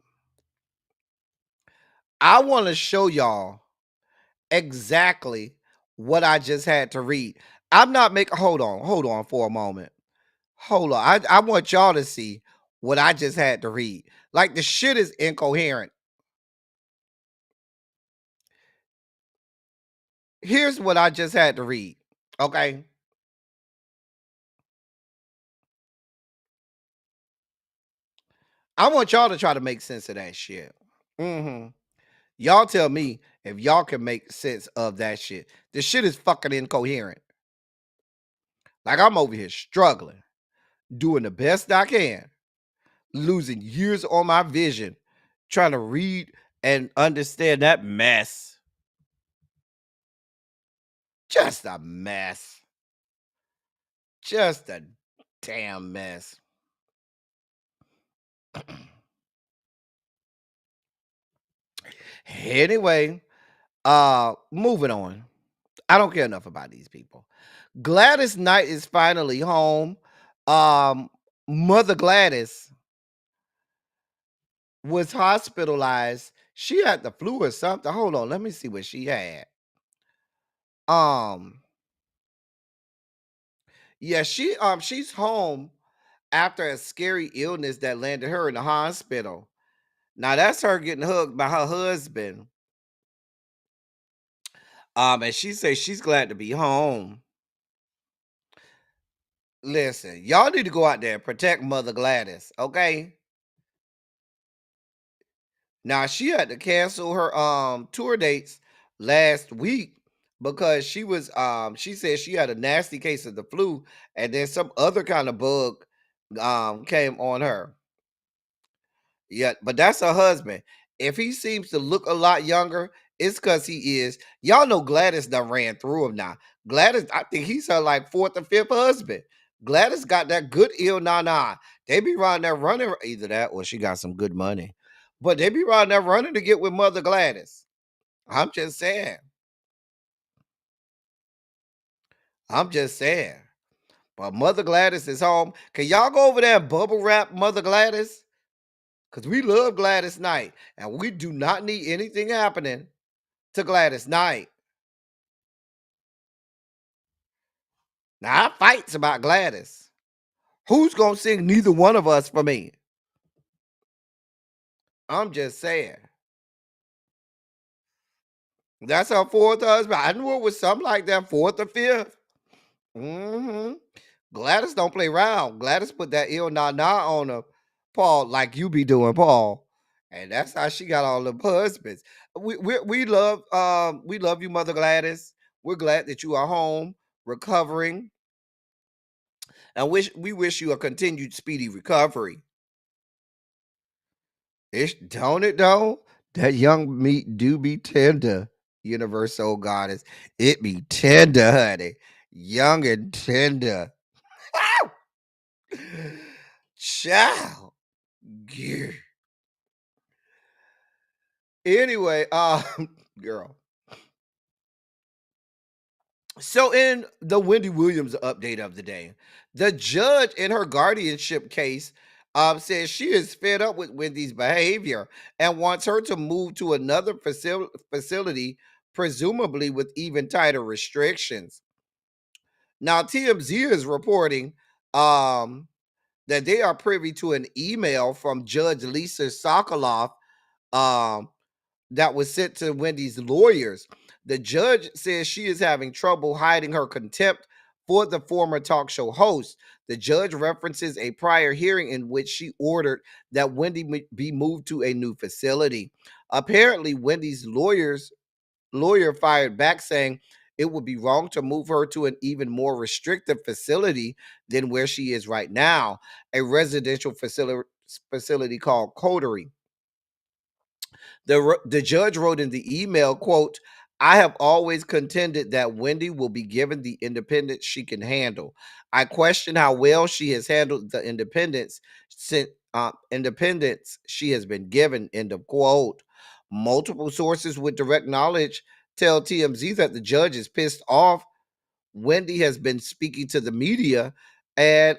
I want to show y'all exactly what I just had to read. I'm not making hold on for a moment. Hold on. I want y'all to see what I just had to read. Like, the shit is incoherent. Here's what I just had to read. Okay. I want y'all to try to make sense of that shit. Y'all tell me if y'all can make sense of that shit. This shit is fucking incoherent. Like, I'm over here struggling, doing the best I can, losing years on my vision, trying to read and understand that mess. Just a mess. Just a damn mess. Anyway, moving on. I don't care enough about these people. Gladys Knight is finally home. Mother Gladys was hospitalized. She had the flu or something. Hold on, let me see what she had. Yeah, she's home after a scary illness that landed her in the hospital. Now that's her getting hugged by her husband. And she says she's glad to be home. Listen, y'all need to go out there and protect Mother Gladys, okay? Now she had to cancel her tour dates last week because she said she had a nasty case of the flu and then some other kind of bug came on her. Yeah, but that's her husband. If he seems to look a lot younger, it's because he is. Y'all know Gladys done ran through him now. Gladys, I think he's her like fourth or fifth husband. Gladys got that good ill nah. They be around there running, either that or she got some good money. But they be around there running to get with Mother Gladys. I'm just saying. I'm just saying. But Mother Gladys is home. Can y'all go over there and bubble wrap Mother Gladys? Because we love Gladys Knight. And we do not need anything happening to Gladys Knight. Now, I fights about Gladys. Who's going to sing Neither One of Us for me? I'm just saying. That's her fourth husband. I knew it was something like that, fourth or fifth. Gladys don't play around. Gladys put that ill nah on her, Paul, like you be doing, Paul. And that's how she got all the husbands. We love you, Mother Gladys. We're glad that you are home, recovering, and we wish you a continued speedy recovery. Don't it though? That young meat do be tender, universal goddess. It be tender, honey. Young and tender. Child. Yeah. Anyway, girl. So in the Wendy Williams update of the day, the judge in her guardianship case says she is fed up with Wendy's behavior and wants her to move to another facility, presumably with even tighter restrictions. Now, TMZ is reporting that they are privy to an email from Judge Lisa Sokoloff that was sent to Wendy's lawyers. The judge says she is having trouble hiding her contempt for the former talk show host. The judge references a prior hearing in which she ordered that Wendy be moved to a new facility. Apparently, Wendy's lawyer fired back saying it would be wrong to move her to an even more restrictive facility than where she is right now, a residential facility called Coterie. The judge wrote in the email, quote, I have always contended that Wendy will be given the independence she can handle. I question how well she has handled the independence she has been given, end of quote. Multiple sources with direct knowledge tell TMZ that the judge is pissed off. Wendy has been speaking to the media and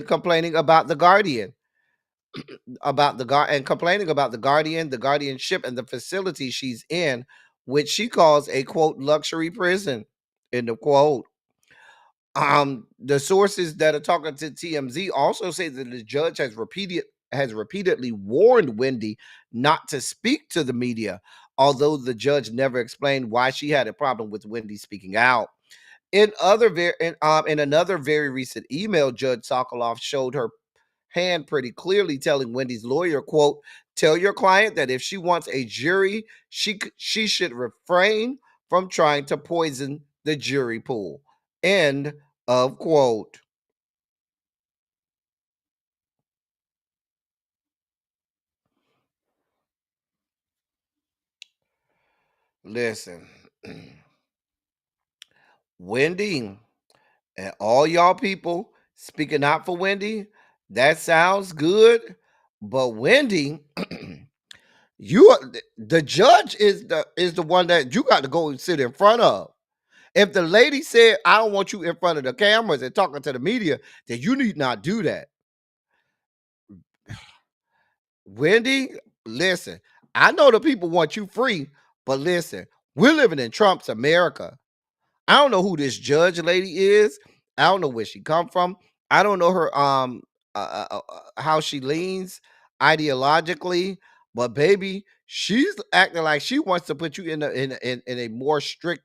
complaining about the Guardian. Complaining about the Guardian, the guardianship, and the facility she's in, which she calls a quote luxury prison, end of quote. The sources that are talking to TMZ also say that the judge has repeatedly warned Wendy not to speak to the media, although the judge never explained why she had a problem with Wendy speaking out. In another very recent email, Judge Sokoloff showed her hand pretty clearly, telling Wendy's lawyer, quote, "Tell your client that if she wants a jury, she should refrain from trying to poison the jury pool." End of quote. Listen, Wendy, and all y'all people speaking out for Wendy, that sounds good. But Wendy, you are, the judge is the one that you got to go and sit in front of. If the lady said, "I don't want you in front of the cameras and talking to the media," then you need not do that. Wendy, listen, I know the people want you free, but listen, we're living in Trump's America. I don't know who this judge lady is. I don't know where she come from. I don't know her how she leans ideologically, but baby, she's acting like she wants to put you in a more strict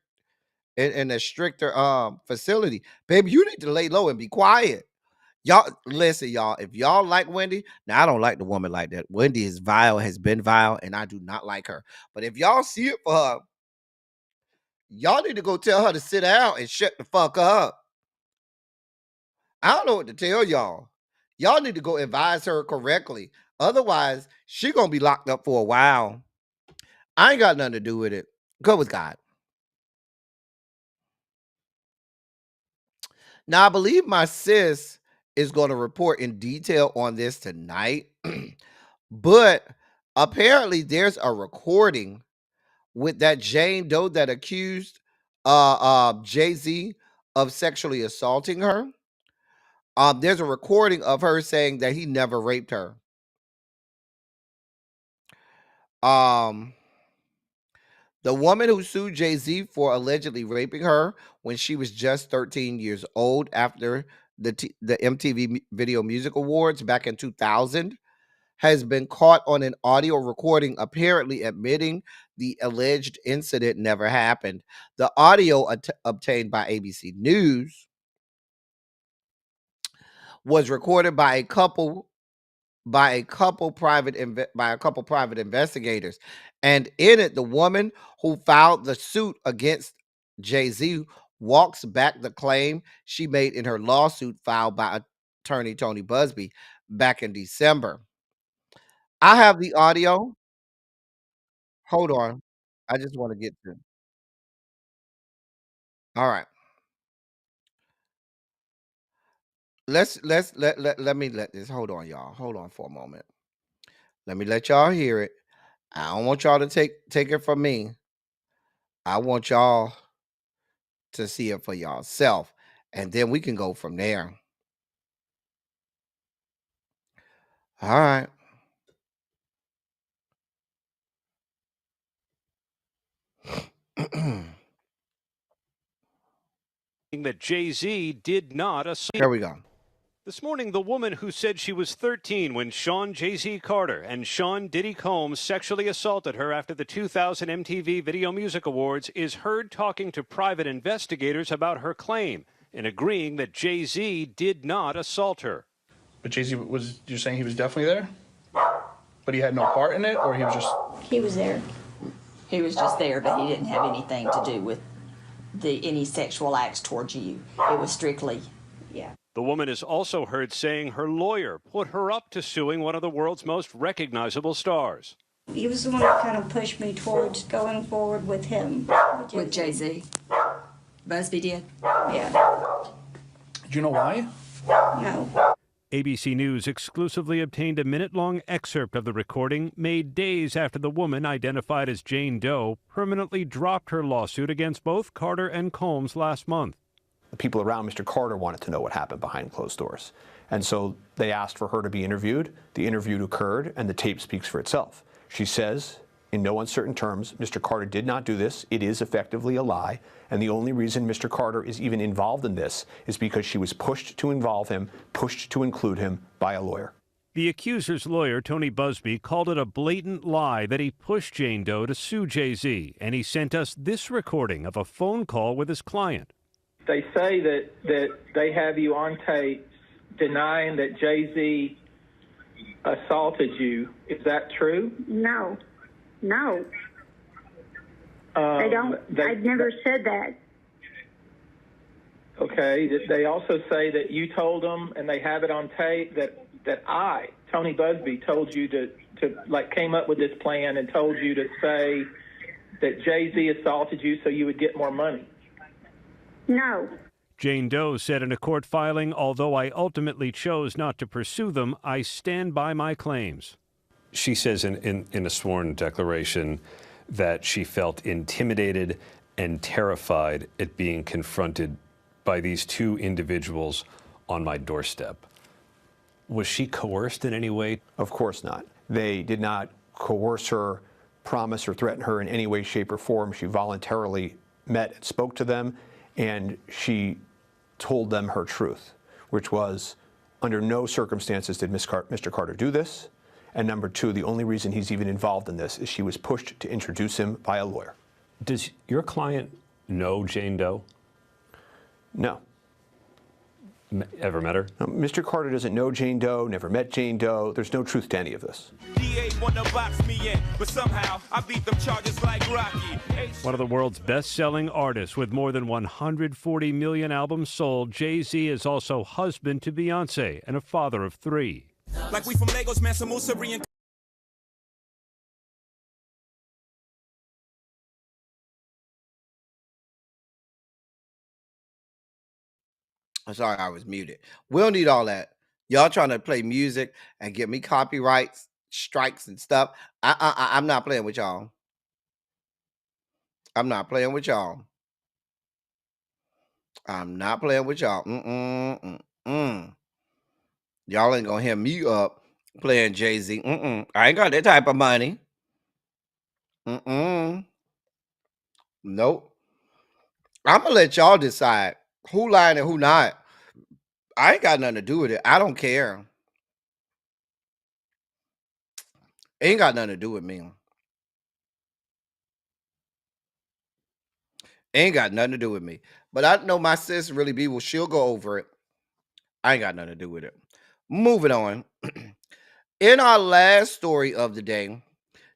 in a stricter facility. Baby, you need to lay low and be quiet. Y'all listen, y'all. If y'all like Wendy, now I don't like the woman like that. Wendy is vile, has been vile, and I do not like her. But if y'all see it for her, y'all need to go tell her to sit down and shut the fuck up. I don't know what to tell y'all. Y'all need to go advise her correctly. Otherwise, she gonna be locked up for a while. I ain't got nothing to do with it. Go with God. Now, I believe my sis is going to report in detail on this tonight, but apparently there's a recording with that Jane Doe that accused Jay-Z of sexually assaulting her. There's a recording of her saying that he never raped her. The woman who sued Jay-Z for allegedly raping her when she was just 13 years old after the MTV Video Music Awards back in 2000 has been caught on an audio recording apparently admitting the alleged incident never happened. The audio obtained by ABC News was recorded by a couple private investigators, and in it the woman who filed the suit against Jay-Z walks back the claim she made in her lawsuit filed by attorney Tony Busby back in December. I have the audio. Hold on, I just want to get to. All right, let me let this. Hold on, y'all. Hold on for a moment. Let me let y'all hear it. I don't want y'all to take it from me. I want y'all to see it for yourself, and then we can go from there. All right. That Jay-Z did not assault. Here we go. This morning, the woman who said she was 13 when Sean Jay-Z Carter and Sean Diddy Combs sexually assaulted her after the 2000 MTV Video Music Awards is heard talking to private investigators about her claim and agreeing that Jay-Z did not assault her. But Jay-Z you're saying he was definitely there? But he had no part in it, or he was just... He was there. He was just there, but he didn't have anything to do with any sexual acts towards you. It was strictly... Yeah. The woman is also heard saying her lawyer put her up to suing one of the world's most recognizable stars. He was the one that kind of pushed me towards going forward with him. With Jay-Z? Busby did? Yeah. Do you know why? No. ABC News exclusively obtained a minute-long excerpt of the recording made days after the woman, identified as Jane Doe, permanently dropped her lawsuit against both Carter and Combs last month. The people around Mr. Carter wanted to know what happened behind closed doors. And so they asked for her to be interviewed. The interview occurred, and the tape speaks for itself. She says, in no uncertain terms, Mr. Carter did not do this. It is effectively a lie. And the only reason Mr. Carter is even involved in this is because she was pushed to involve him, pushed to include him by a lawyer. The accuser's lawyer, Tony Busby, called it a blatant lie that he pushed Jane Doe to sue Jay-Z, and he sent us this recording of a phone call with his client. They say that they have you on tape denying that Jay-Z assaulted you. Is that true? No. They don't. I've never said that. Okay. They also say that you told them, and they have it on tape, that I, Tony Busby, told you to like came up with this plan and told you to say that Jay-Z assaulted you so you would get more money. No. Jane Doe said in a court filing, although I ultimately chose not to pursue them, I stand by my claims. She says in a sworn declaration that she felt intimidated and terrified at being confronted by these two individuals on my doorstep. Was she coerced in any way? Of course not. They did not coerce her, promise or threaten her in any way, shape, or form. She voluntarily met and spoke to them, and she told them her truth, which was, under no circumstances did Mr. Carter do this. And number two, the only reason he's even involved in this is she was pushed to introduce him by a lawyer. Does your client know Jane Doe? No. Ever met her? No, Mr. Carter doesn't know Jane Doe, never met Jane Doe. There's no truth to any of this. One of the world's best-selling artists with more than 140 million albums sold, Jay-Z is also husband to Beyonce and a father of 3. Like we from Lagos, man, Samusa, Sorry, I was muted. We don't need all that. Y'all trying to play music and get me copyrights, strikes, and stuff. I'm not playing with y'all. I'm not playing with y'all. I'm not playing with y'all. Y'all ain't gonna hear me up playing Jay-Z. I ain't got that type of money. Nope. I'm gonna let y'all decide who lying and who not. I ain't got nothing to do with it. I don't care. Ain't got nothing to do with me. Ain't got nothing to do with me. But I know my sis really be, well, she'll go over it. I ain't got nothing to do with it. Moving on. In our last story of the day,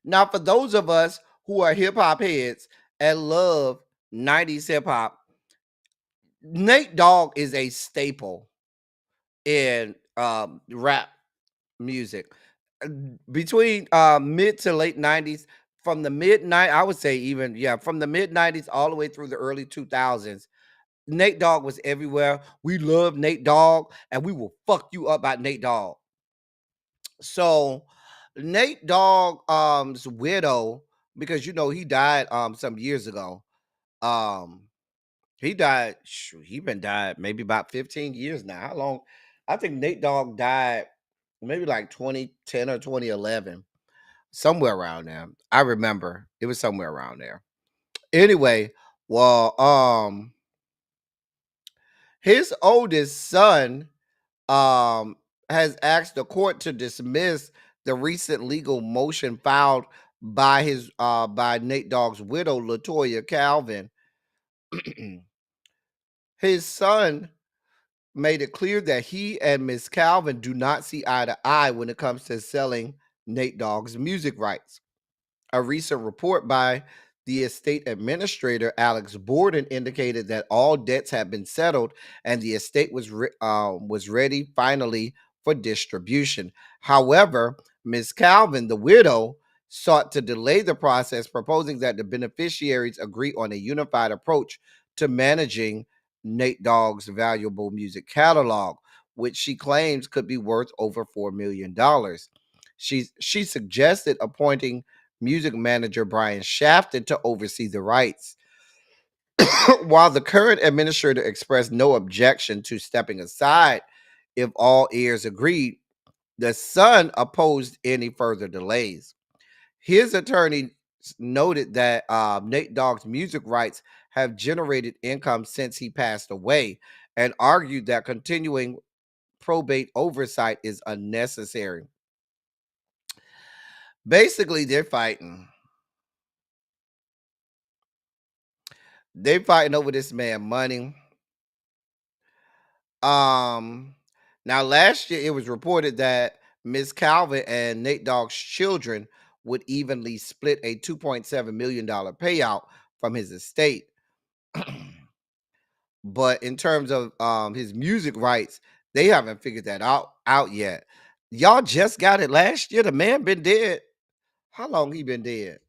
now for those of us who are hip hop heads and love 90s hip hop, Nate Dogg is a staple in rap music. Between mid to late 90s, from the I would say even, from the mid 90s all the way through the early 2000s, Nate Dogg was everywhere. We love Nate Dogg, and we will fuck you up about Nate Dogg. So Nate Dogg's widow, because he died some years ago. He died, he been died maybe about 15 years now. How long? I think Nate Dogg died maybe like 2010 or 2011. Somewhere around there. I remember it was somewhere around there. Anyway, well, his oldest son has asked the court to dismiss the recent legal motion filed by by Nate Dogg's widow, Latoya Calvin. His son made it clear that he and Miss Calvin do not see eye to eye when it comes to selling Nate Dogg's music rights. A recent report by the estate administrator, Alex Borden, indicated that all debts had been settled and the estate was ready finally for distribution. However, Ms. Calvin, the widow, sought to delay the process, proposing that the beneficiaries agree on a unified approach to managing Nate Dogg's valuable music catalog, which she claims could be worth over $4 million. She suggested appointing music manager Brian Shafton to oversee the rights. While the current administrator expressed no objection to stepping aside if all heirs agreed, the son opposed any further delays. His attorney noted that Nate Dogg's music rights have generated income since he passed away and argued that continuing probate oversight is unnecessary. Basically, they're fighting. They're fighting over this man money. Now last year it was reported that Miss Calvin and Nate Dogg's children would evenly split a $2.7 million payout from his estate. But in terms of his music rights, they haven't figured that out yet. Y'all just got it last year. The man been dead. How long he been dead?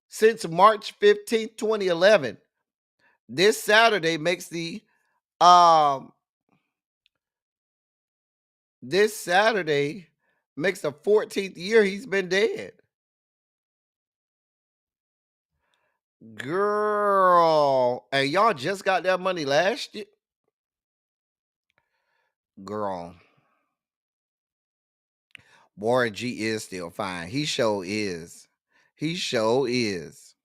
Since March 15th, 2011. This Saturday makes the this Saturday makes the 14th year he's been dead. Girl, and y'all just got that money last year? Girl. Warren G is still fine. He sure is. He sure is.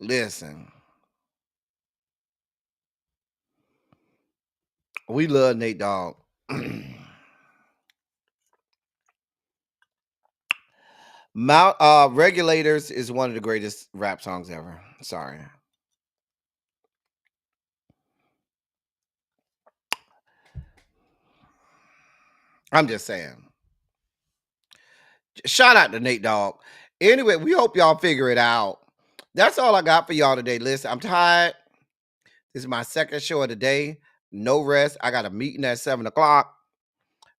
Listen. We love Nate Dogg. Mount Regulators is one of the greatest rap songs ever. Sorry. I'm just saying. Shout out to Nate Dogg. Anyway, we hope y'all figure it out. That's all I got for y'all today. Listen, I'm tired. This is my second show of the day. No rest. I got a meeting at 7 o'clock.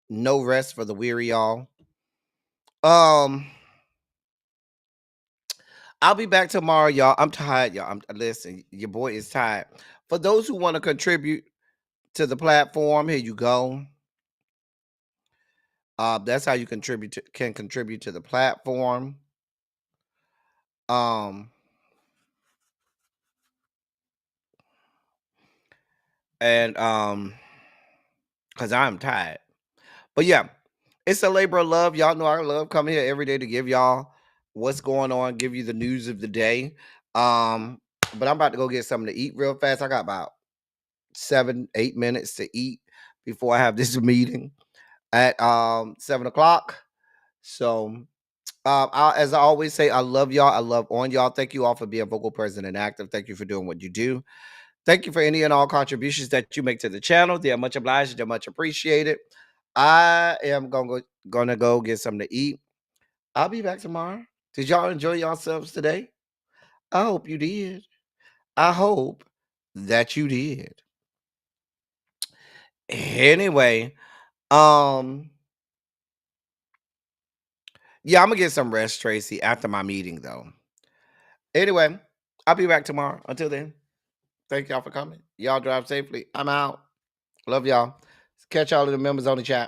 No rest for the weary, y'all. I'll be back tomorrow, y'all. I'm tired, y'all. Listen, your boy is tired. For those who want to contribute to the platform, here you go. That's how you can contribute to the platform. Because I'm tired. But yeah, it's a labor of love. Y'all know I love coming here every day to give y'all what's going on, give you the news of the day. But I'm about to go get something to eat real fast. I got about 7-8 minutes to eat before I have this meeting at 7 o'clock. So as I always say, I love y'all. I love on y'all. Thank you all for being vocal, present, and active. Thank you for doing what you do. Thank you for any and all contributions that you make to the channel. They are much obliged. They're much appreciated. I am gonna go get something to eat. I'll be back tomorrow. Did y'all enjoy yourselves today? I hope you did. I hope that you did. Anyway, yeah, I'm gonna get some rest, Tracy, after my meeting though. Anyway, I'll be back tomorrow. Until then, thank y'all for coming. Y'all drive safely. I'm out. Love y'all. Catch y'all in the members only chat.